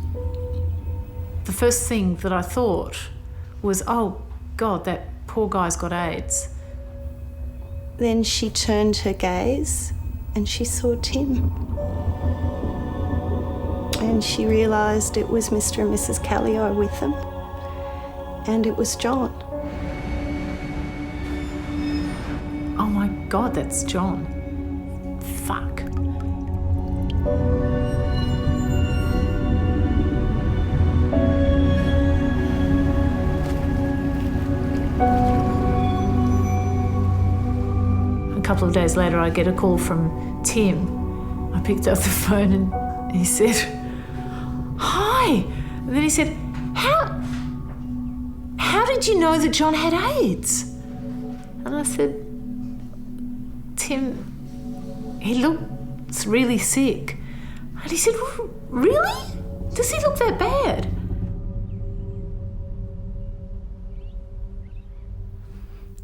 S6: The first thing that I thought was, oh God, that poor guy's got AIDS.
S7: Then she turned her gaze and she saw Tim. And she realised it was Mr. and Mrs. Caleo with them. And it was John.
S6: Oh my God, that's John. Fuck. A couple of days later, I get a call from Tim. I picked up the phone and he said, hi. And then he said, how did you know that John had AIDS? And I said, Tim, he looks really sick. And he said, really? Does he look that bad?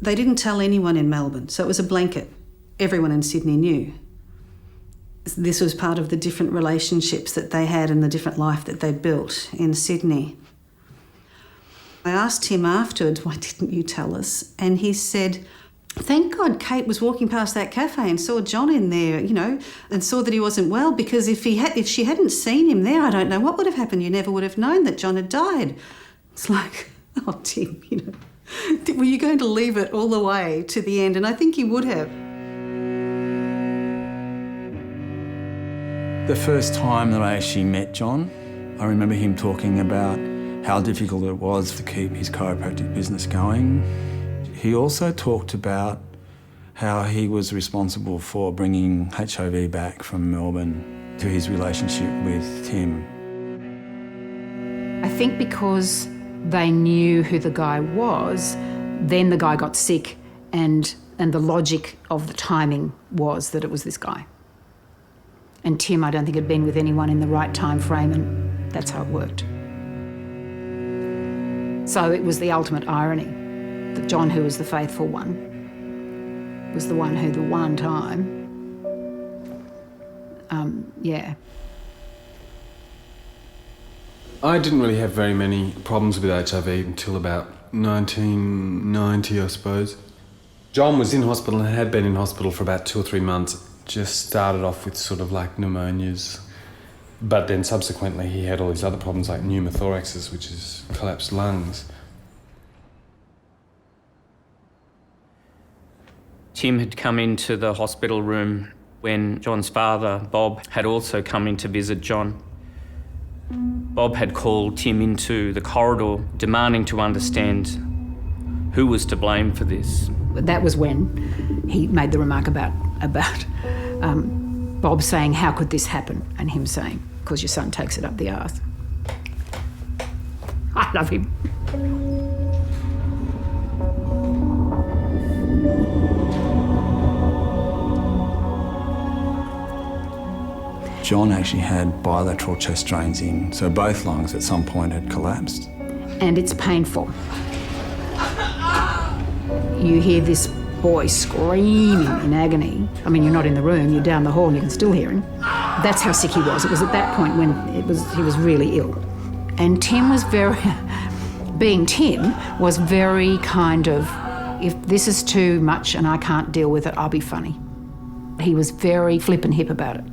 S10: They didn't tell anyone in Melbourne, so it was a blanket. Everyone in Sydney knew. This was part of the different relationships that they had and the different life that they built in Sydney. I asked him afterwards, why didn't you tell us? And he said, thank God Kate was walking past that cafe and saw John in there, and saw that he wasn't well, because if she hadn't seen him there, I don't know what would have happened. You never would have known that John had died. It's like, oh, Tim, were you going to leave it all the way to the end? And I think you would have.
S12: The first time that I actually met John, I remember him talking about how difficult it was to keep his chiropractic business going. He also talked about how he was responsible for bringing HIV back from Melbourne to his relationship with Tim.
S5: I think because they knew who the guy was, then the guy got sick, and the logic of the timing was that it was this guy. And Tim, I don't think, had been with anyone in the right time frame, and that's how it worked. So it was the ultimate irony that John, who was the faithful one, was the one who the one time,
S2: I didn't really have very many problems with HIV until about 1990, I suppose. John was in hospital and had been in hospital for about 2 or 3 months. Just started off with sort of like pneumonias, but then subsequently he had all these other problems like pneumothoraxes, which is collapsed lungs.
S17: Tim had come into the hospital room when John's father, Bob, had also come in to visit John. Bob had called Tim into the corridor, demanding to understand who was to blame for this.
S5: That was when he made the remark about Bob saying, how could this happen? And him saying, because your son takes it up the arse. I love him.
S12: John actually had bilateral chest drains in, so both lungs at some point had collapsed.
S5: And it's painful. You hear this boy screaming in agony. I mean, you're not in the room, you're down the hall and you can still hear him. That's how sick he was. It was at that point when he was really ill. And Tim was being Tim, was very kind of, if this is too much and I can't deal with it, I'll be funny. He was very flip and hip about it,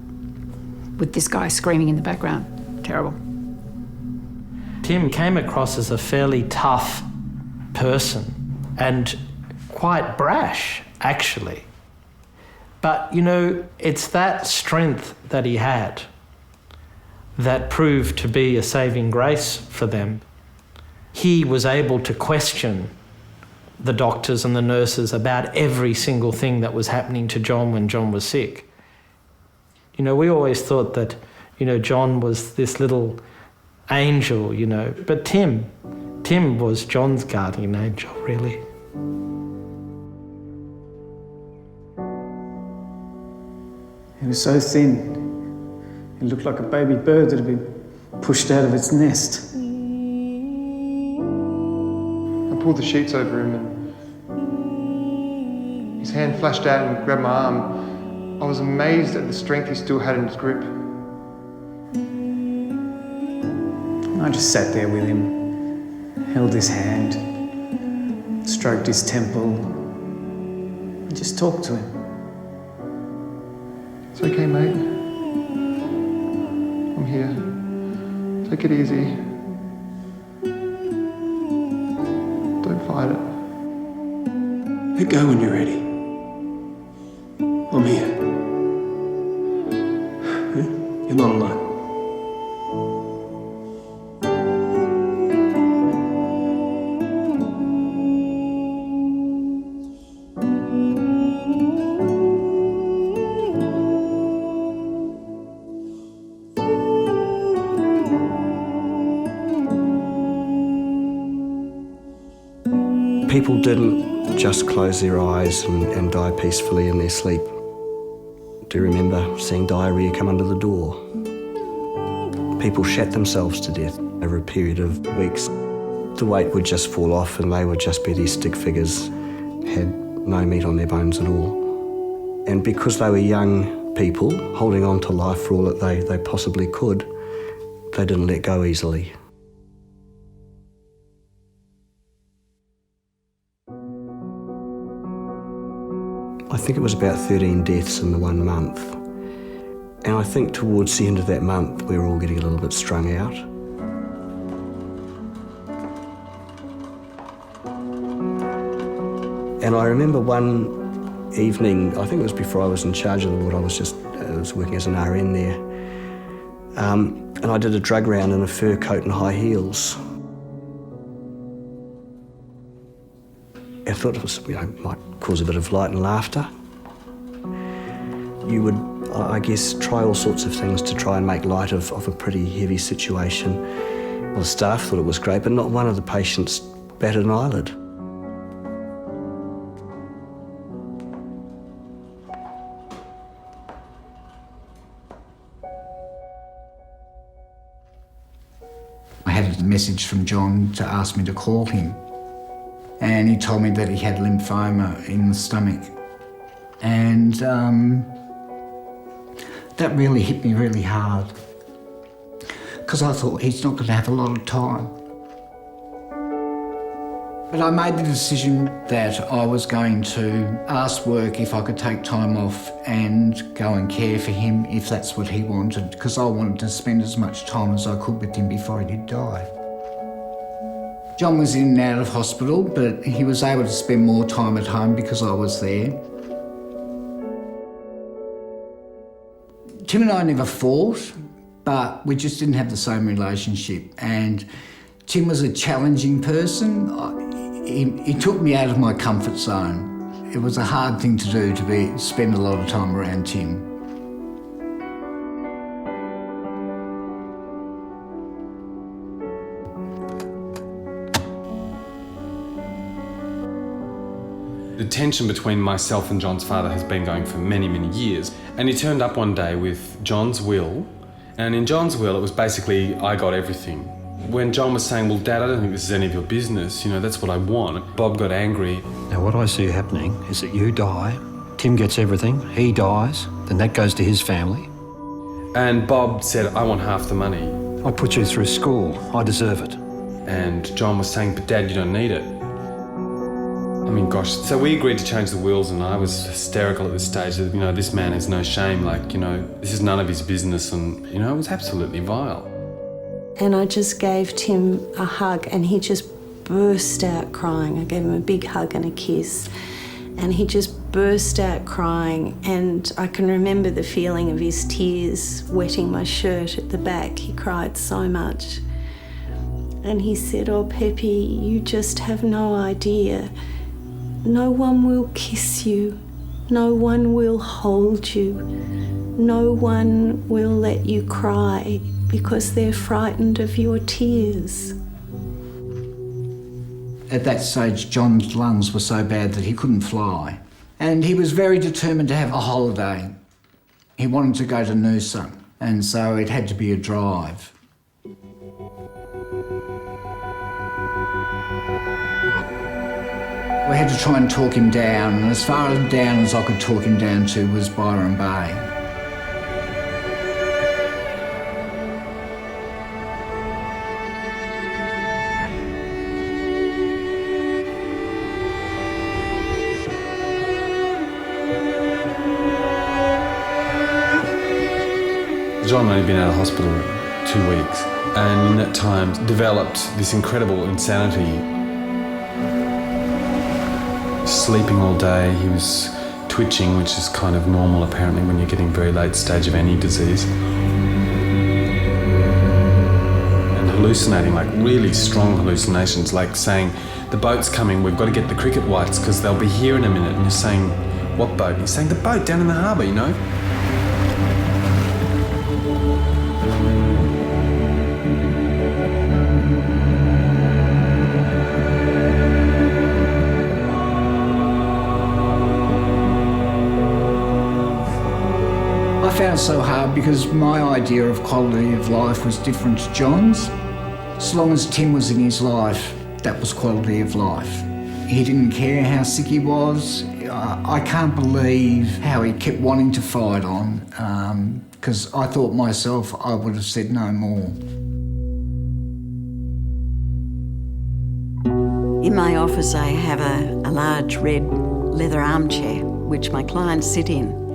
S5: with this guy screaming in the background. Terrible.
S15: Tim came across as a fairly tough person and quite brash, actually. But, you know, it's that strength that he had that proved to be a saving grace for them. He was able to question the doctors and the nurses about every single thing that was happening to John when John was sick. You know, we always thought that, you know, John was this little angel, you know, but Tim was John's guardian angel, really.
S19: He was so thin, he looked like a baby bird that had been pushed out of its nest.
S3: I pulled the sheets over him and his hand flashed out and grabbed my arm. I was amazed at the strength he still had in his grip.
S19: I just sat there with him, held his hand, stroked his temple, and just talked to him.
S3: It's okay, mate. I'm here. Take it easy. Don't fight it.
S8: Let go when you're ready. I'm here. You're not alone.
S13: People didn't just close their eyes and die peacefully in their sleep. Do you remember seeing diarrhoea come under the door? People shat themselves to death over a period of weeks. The weight would just fall off and they would just be these stick figures, had no meat on their bones at all. And because they were young people holding on to life for all that they possibly could, they didn't let go easily. I think it was about 13 deaths in the 1 month. And I think towards the end of that month, we were all getting a little bit strung out. And I remember one evening, I think it was before I was in charge of the ward, I was working as an RN there. And I did a drug round in a fur coat and high heels. I thought it was, might cause a bit of light and laughter. You would, I guess, try all sorts of things to try and make light of a pretty heavy situation. Well, the staff thought it was great, but not one of the patients batted an eyelid.
S14: I had a message from John to ask me to call him. And he told me that he had lymphoma in the stomach. And that really hit me really hard. Because I thought he's not going to have a lot of time. But I made the decision that I was going to ask work if I could take time off and go and care for him if that's what he wanted, because I wanted to spend as much time as I could with him before he did die. John was in and out of hospital, but he was able to spend more time at home because I was there. Tim and I never fought, but we just didn't have the same relationship. And Tim was a challenging person. He took me out of my comfort zone. It was a hard thing to do, to spend a lot of time around Tim.
S2: The tension between myself and John's father has been going for many, many years. And he turned up one day with John's will, and in John's will it was basically, I got everything. When John was saying, well, Dad, I don't think this is any of your business, you know, that's what I want, Bob got angry.
S16: Now, what I see happening is that you die, Tim gets everything, he dies, then that goes to his family.
S2: And Bob said, I want half the money.
S16: I put you through school, I deserve it.
S2: And John was saying, but Dad, you don't need it. I mean, gosh, so we agreed to change the wills, and I was hysterical at this stage that, you know, this man has no shame, like, you know, this is none of his business, and, you know, it was absolutely vile.
S7: And I just gave Tim a hug, and he just burst out crying. I gave him a big hug and a kiss, and he just burst out crying, and I can remember the feeling of his tears wetting my shirt at the back. He cried so much. And he said, oh, Peppy, you just have no idea. No one will kiss you. No one will hold you. No one will let you cry because they're frightened of your tears.
S14: At that stage, John's lungs were so bad that he couldn't fly. And he was very determined to have a holiday. He wanted to go to Noosa, and so it had to be a drive. We had to try and talk him down, and as far down as I could talk him down to was Byron Bay.
S2: John had only been out of hospital 2 weeks, and in that time developed this incredible insanity. Sleeping all day, he was twitching, which is kind of normal apparently when you're getting very late stage of any disease. And hallucinating, like really strong hallucinations, like saying, the boat's coming, we've got to get the cricket whites because they'll be here in a minute. And you're saying, what boat? And he's saying, the boat down in the harbour, you know?
S14: I found it so hard because my idea of quality of life was different to John's. As long as Tim was in his life, that was quality of life. He didn't care how sick he was. I can't believe how he kept wanting to fight on, because I thought myself I would have said no more.
S18: In my office I have a large red leather armchair which my clients sit in.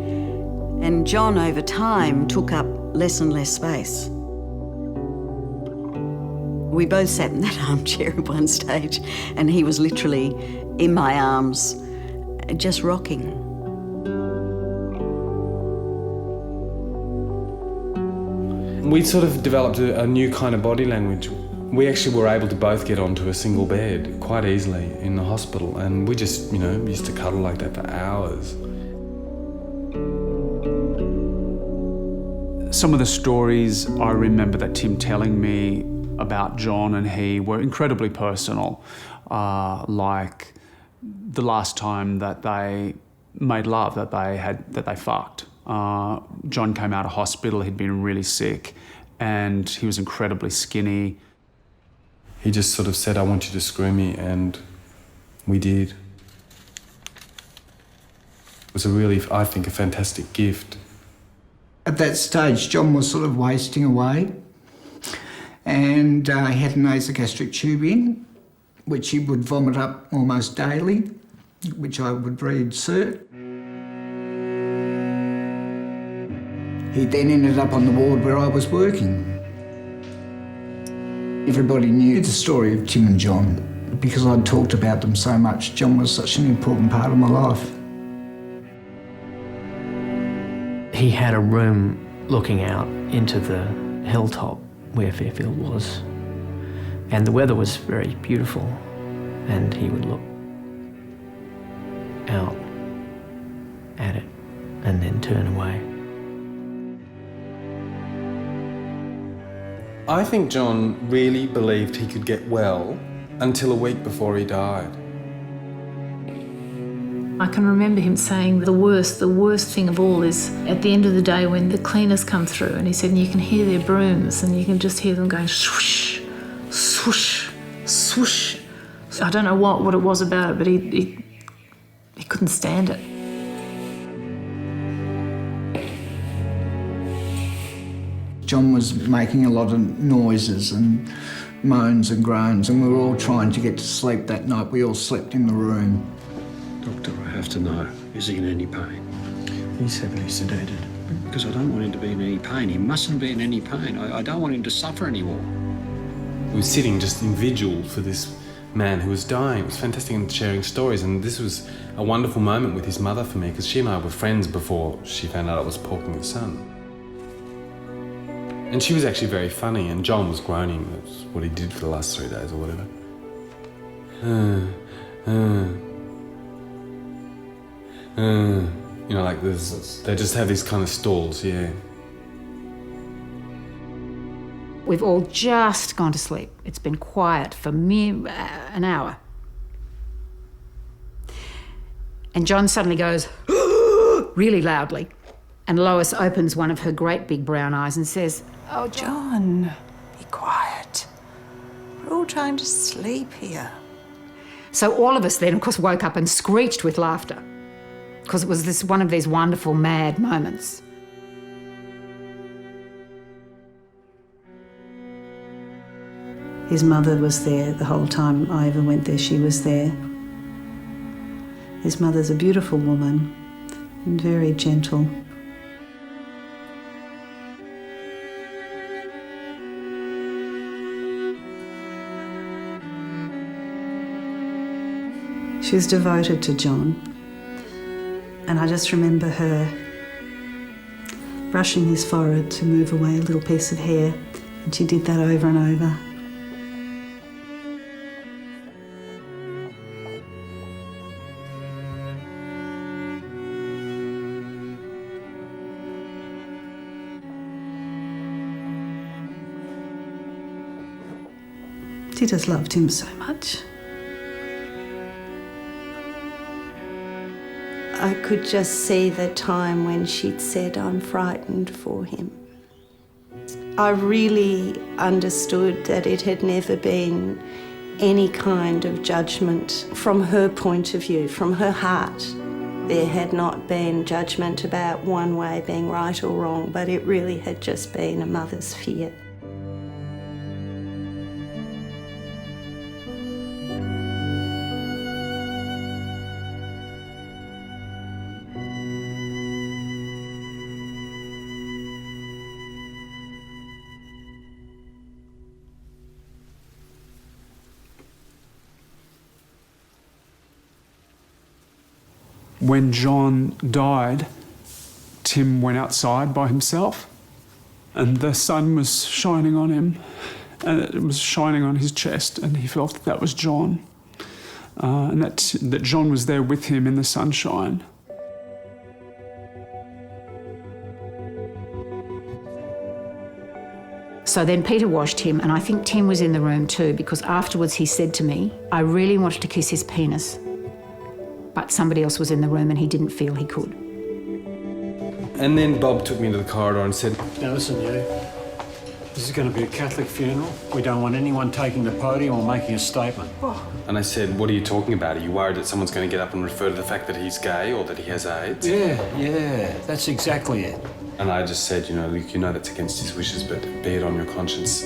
S18: And John, over time, took up less and less space. We both sat in that armchair at one stage, and he was literally in my arms, just rocking.
S2: We sort of developed a new kind of body language. We actually were able to both get onto a single bed quite easily in the hospital, and we just, you know, used to cuddle like that for hours.
S20: Some of the stories I remember that Tim telling me about John and he were incredibly personal, like the last time that they made love, that they fucked. John came out of hospital, he'd been really sick, and he was incredibly skinny.
S2: He just sort of said, I want you to screw me, and we did. It was a really, I think, a fantastic gift.
S14: At that stage, John was sort of wasting away, and he had a nasogastric tube in, which he would vomit up almost daily, which I would reinsert. He then ended up on the ward where I was working. Everybody knew the story of Tim and John because I'd talked about them so much. John was such an important part of my life.
S4: He had a room looking out into the hilltop where Fairfield was, and the weather was very beautiful, and he would look out at it and then turn away.
S2: I think John really believed he could get well until a week before he died.
S6: I can remember him saying the worst thing of all is at the end of the day when the cleaners come through, and he said, and you can hear their brooms and you can just hear them going swoosh, swoosh, swoosh. I don't know what it was about it, but he couldn't stand it.
S14: John was making a lot of noises and moans and groans, and we were all trying to get to sleep that night. We all slept in the room.
S8: Doctor, I have to know, is he in any pain? He's heavily sedated. Because I don't want him to be in any pain. He mustn't be in any pain. I don't want him to suffer anymore.
S2: We were sitting just in vigil for this man who was dying. It was fantastic, and sharing stories, and this was a wonderful moment with his mother for me, because she and I were friends before she found out I was porking the son. And she was actually very funny, and John was groaning. That's what he did for the last 3 days or whatever. You know, like they just have these kind of stalls, yeah.
S5: We've all just gone to sleep. It's been quiet for an hour. And John suddenly goes, really loudly. And Lois opens one of her great big brown eyes and says,
S11: "Oh, John, be quiet. We're all trying to sleep here."
S5: So all of us then, of course, woke up and screeched with laughter, because it was one of these wonderful, mad moments.
S10: His mother was there the whole time I ever went there. She was there. His mother's a beautiful woman and very gentle. She was devoted to John, and I just remember her brushing his forehead to move away a little piece of hair, and she did that over and over. She just loved him so much.
S7: I could just see the time when she'd said, "I'm frightened for him." I really understood that it had never been any kind of judgment from her point of view, from her heart. There had not been judgment about one way being right or wrong, but it really had just been a mother's fear.
S20: When John died, Tim went outside by himself, and the sun was shining on him, and it was shining on his chest, and he felt that was John, and that John was there with him in the sunshine.
S5: So then Peter washed him, and I think Tim was in the room too, because afterwards he said to me, I really wanted to kiss his penis, but somebody else was in the room and he didn't feel he could.
S2: And then Bob took me into the corridor and said,
S16: "Now listen, you. This is going to be a Catholic funeral. We don't want anyone taking the podium or making a statement."
S2: And I said, "What are you talking about? Are you worried that someone's going to get up and refer to the fact that he's gay or that he has AIDS?"
S16: Yeah, that's exactly it.
S2: And I just said, Luke, that's against his wishes, but be it on your conscience.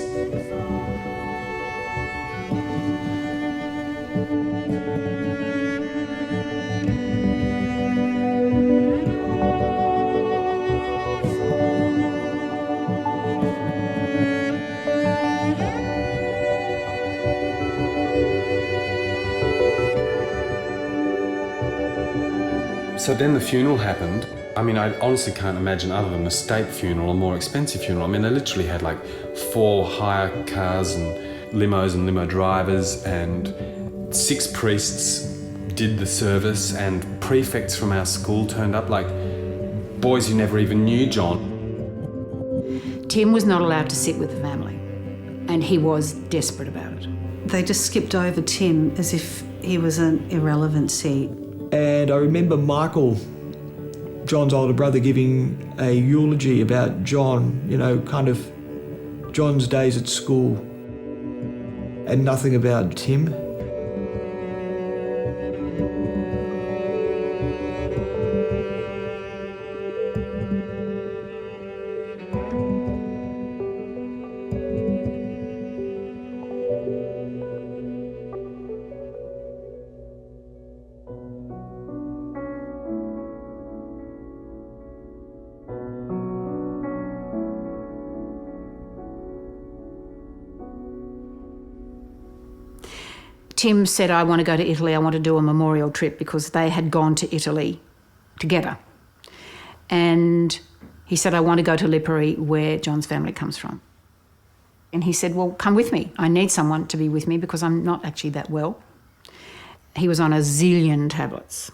S2: So then the funeral happened. I mean, I honestly can't imagine other than a state funeral, a more expensive funeral. I mean, they literally had like 4 hire cars and limos and limo drivers, and 6 priests did the service, and prefects from our school turned up, like boys who never even knew John.
S5: Tim was not allowed to sit with the family, and he was desperate about it.
S10: They just skipped over Tim as if he was an irrelevancy.
S21: And I remember Michael, John's older brother, giving a eulogy about John, you know, kind of John's days at school, and nothing about Tim.
S5: Tim said, I want to go to Italy, I want to do a memorial trip, because they had gone to Italy together. And he said, I want to go to Lipari, where John's family comes from. And he said, well, come with me. I need someone to be with me because I'm not actually that well. He was on a zillion tablets.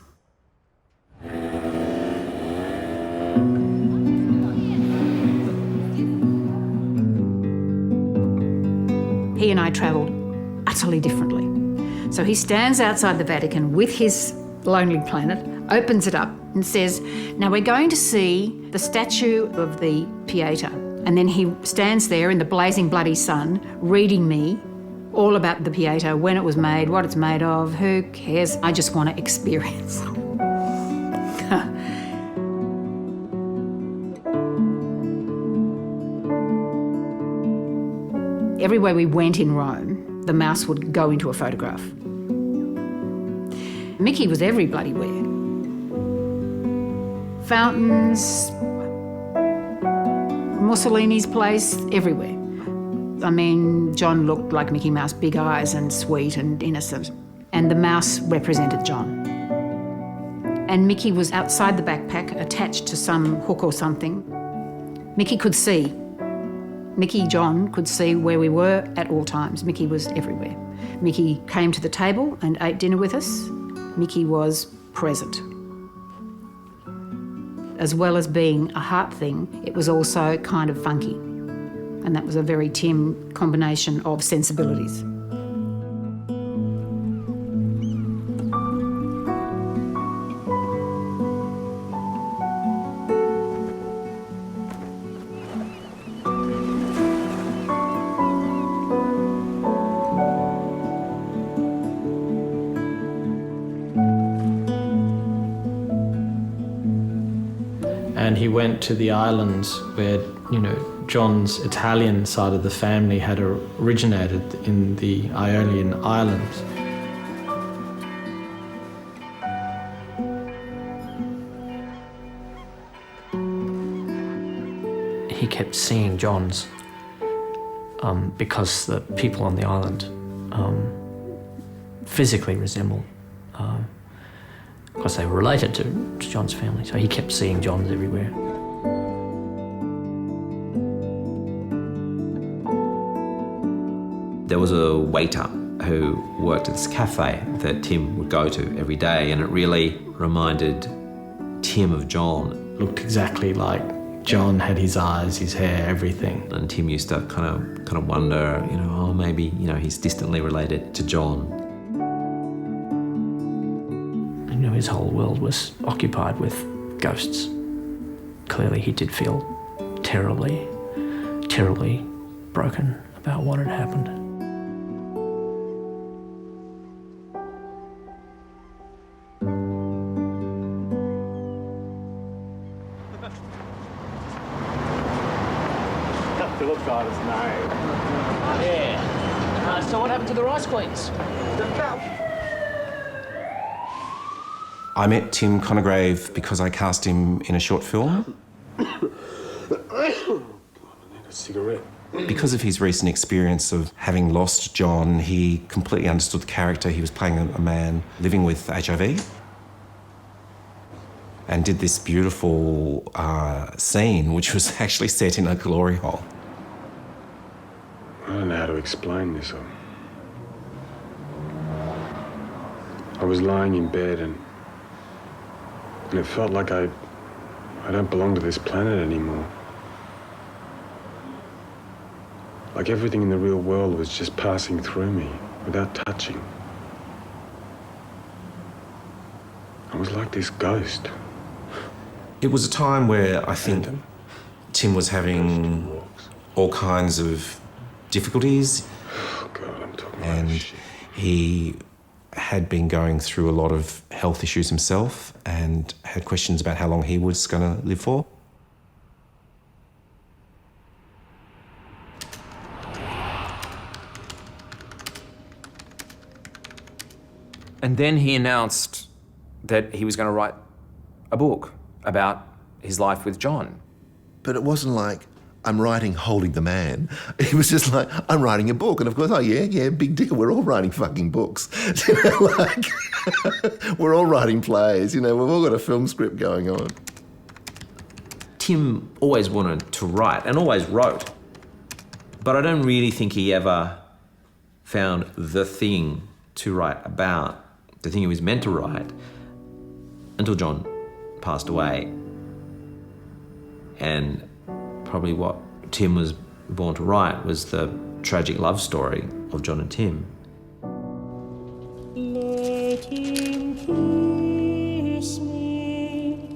S5: He and I travelled utterly differently. So he stands outside the Vatican with his Lonely Planet, opens it up and says, now we're going to see the statue of the Pieta. And then he stands there in the blazing bloody sun reading me all about the Pieta, when it was made, what it's made of, who cares? I just want to experience. Everywhere we went in Rome, the mouse would go into a photograph. Mickey was every bloody where. Fountains, Mussolini's place, everywhere. I mean, John looked like Mickey Mouse, big eyes and sweet and innocent. And the mouse represented John. And Mickey was outside the backpack, attached to some hook or something. Mickey could see. Mickey, John, could see where we were at all times. Mickey was everywhere. Mickey came to the table and ate dinner with us. Mickey was present. As well as being a heart thing, it was also kind of funky. And that was a very Tim combination of sensibilities.
S15: And he went to the islands where, you know, John's Italian side of the family had originated in the Ionian Islands.
S4: He kept seeing John's because the people on the island physically resembled, because they were related to John's family, so he kept seeing John's everywhere.
S22: There was a waiter who worked at this cafe that Tim would go to every day, and it really reminded Tim of John.
S15: Looked exactly like John, had his eyes, his hair, everything.
S22: And Tim used to kind of wonder, you know, oh, maybe, you know, he's distantly related to John.
S4: You know, his whole world was occupied with ghosts. Clearly he did feel terribly, terribly broken about what had happened.
S23: Philip got his name.
S24: Yeah. So what happened to the Rice Queens?
S25: I met Tim Conigrave because I cast him in a short film.
S23: I need a cigarette.
S25: Because of his recent experience of having lost John, he completely understood the character. He was playing a man living with HIV and did this beautiful scene, which was actually set in a glory hole.
S23: I don't know how to explain this. I was lying in bed and it felt like I don't belong to this planet anymore. Like everything in the real world was just passing through me without touching. was like this ghost.
S25: It was a time where I think Tim was having all kinds of difficulties.
S23: Oh God, I'm talking
S25: and he had been going through a lot of health issues himself and had questions about how long he was going to live for.
S1: And then he announced that he was going to write a book about his life with John.
S9: But it wasn't like, I'm writing Holding the Man. It was just like, I'm writing a book. And of course, oh yeah, big deal. We're all writing fucking books. Like, we're all writing plays. We've all got a film script going on.
S22: Tim always wanted to write and always wrote. But I don't really think he ever found the thing to write about, the thing he was meant to write, until John passed away. And probably what Tim was born to write was the tragic love story of John and Tim.
S12: Let him kiss me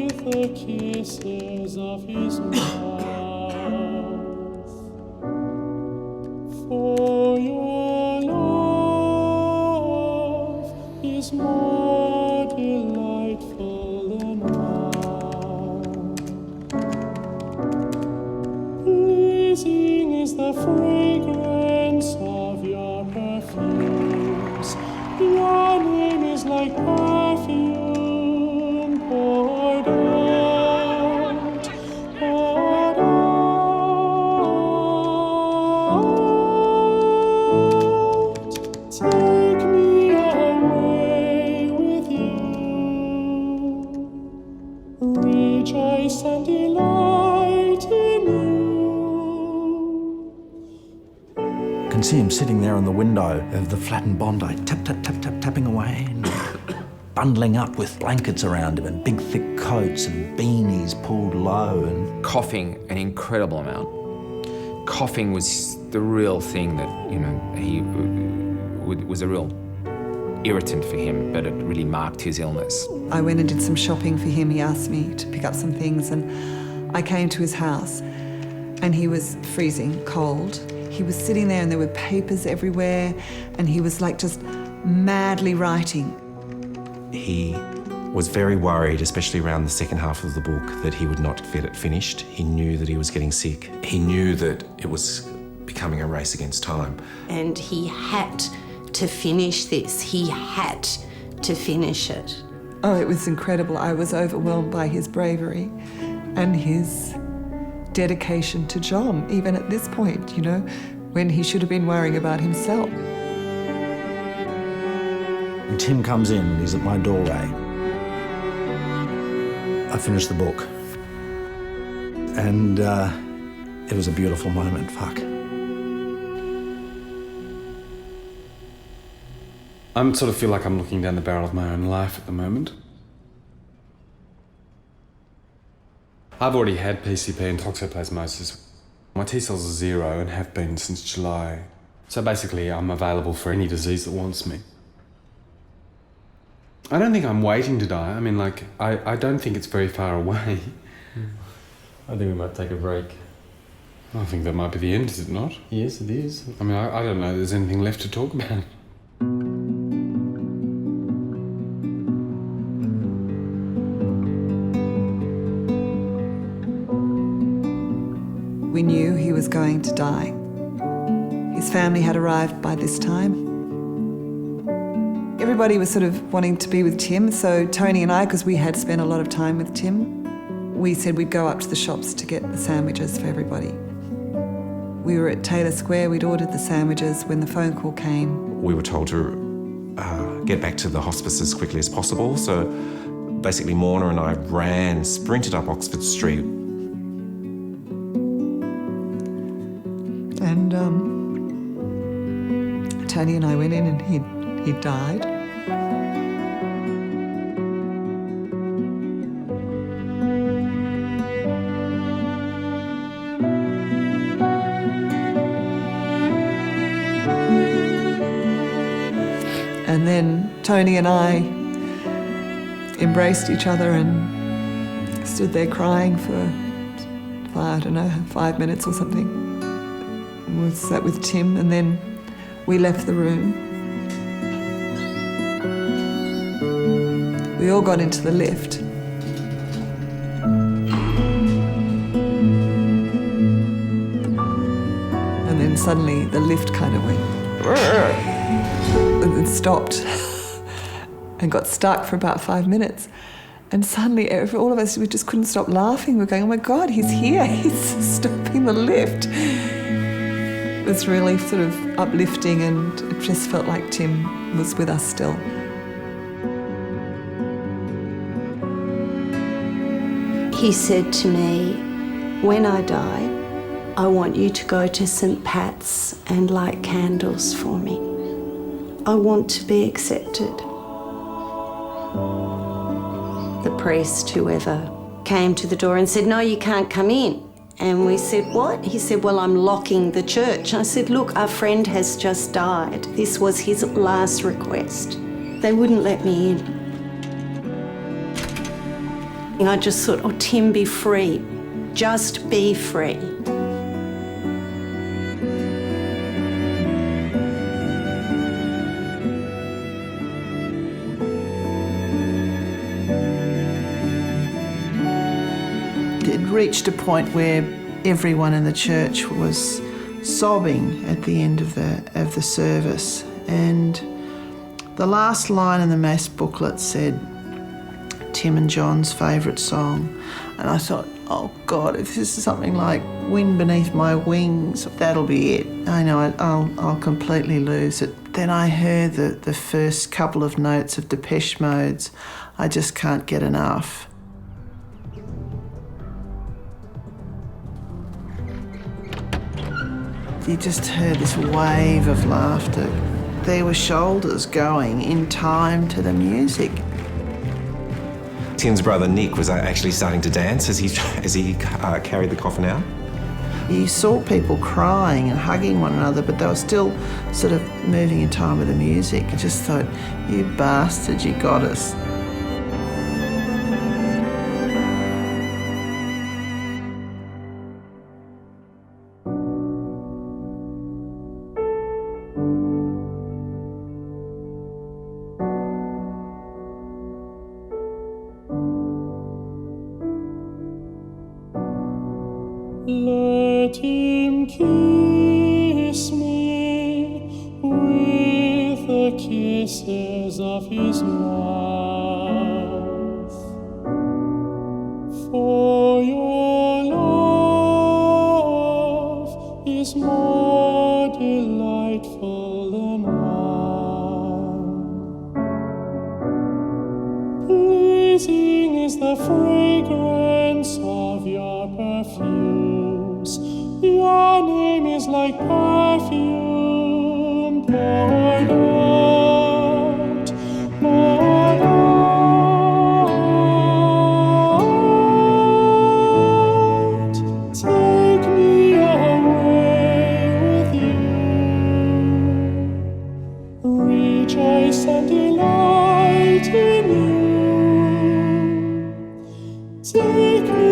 S12: with the kisses of his mouth, for your love is more delightful than wine. Pleasing is the fragrance of your perfumes. Your name is like perfume poured out, poured out. Take me away with you. Rejoice and delight in you.
S17: I can see him sitting there in the window of the flattened Bondi, tap, tap, tap, tap, tapping away, and bundling up with blankets around him and big thick coats and beanies pulled low and...
S1: Coughing an incredible amount. Coughing was the real thing that, he was a real irritant for him, but it really marked his illness.
S11: I went and did some shopping for him. He asked me to pick up some things, and I came to his house and he was freezing cold. He was sitting there and there were papers everywhere and he was like just madly writing.
S25: He was very worried, especially around the second half of the book, that he would not get it finished. He knew that he was getting sick. He knew that it was becoming a race against time.
S7: And he had to finish this. He had to finish it.
S11: Oh, it was incredible. I was overwhelmed by his bravery and his dedication to John, even at this point, when he should have been worrying about himself.
S17: And Tim comes in, he's at my doorway. I finished the book. And it was a beautiful moment, fuck.
S2: I sort of feel like I'm looking down the barrel of my own life at the moment. I've already had PCP and toxoplasmosis. My T cells are 0 and have been since July. So basically, I'm available for any disease that wants me. I don't think I'm waiting to die. I don't think it's very far away.
S24: I think we might take a break.
S2: I think that might be the end, is it not?
S24: Yes, it is.
S2: I don't know if there's anything left to talk about.
S11: We knew he was going to die. His family had arrived by this time. Everybody was sort of wanting to be with Tim, so Tony and I, because we had spent a lot of time with Tim, we said we'd go up to the shops to get the sandwiches for everybody. We were at Taylor Square, we'd ordered the sandwiches when the phone call came.
S25: We were told to get back to the hospice as quickly as possible, so basically Morna and I sprinted up Oxford Street.
S11: And Tony and I went in and he died. And then Tony and I embraced each other and stood there crying for, I don't know, 5 minutes or something. We sat with Tim and then we left the room. We all got into the lift. And then suddenly the lift kind of went and then stopped and got stuck for about 5 minutes. And suddenly, all of us, we just couldn't stop laughing. We were going, oh my God, he's here. He's stopping the lift. It was really sort of uplifting, and it just felt like Tim was with us still.
S7: He said to me, when I die, I want you to go to St. Pat's and light candles for me. I want to be accepted. The priest, whoever, came to the door and said, no, you can't come in. And we said, what? He said, well, I'm locking the church. I said, look, our friend has just died. This was his last request. They wouldn't let me in. And I just thought, oh, Tim, be free. Just be free.
S3: Reached a point where everyone in the church was sobbing at the end of the service, and the last line in the Mass booklet said Tim and John's favourite song, and I thought, oh God, if this is something like Wind Beneath My Wings, that'll be it. I know I'll completely lose it. Then I heard the first couple of notes of Depeche Mode's I Just Can't Get Enough. You just heard this wave of laughter. There were shoulders going in time to the music.
S25: Tim's brother Nick was actually starting to dance as he carried the coffin out.
S3: You saw people crying and hugging one another, but they were still sort of moving in time with the music. I just thought, you bastard, you got us.
S12: Let him kiss me with the kisses of his mouth. For your love is more delightful than wine. Pleasing is the fragrance of your perfumes. Your name is like perfume poured out, poured out. Take me away with you. Rejoice and delight in you. Take me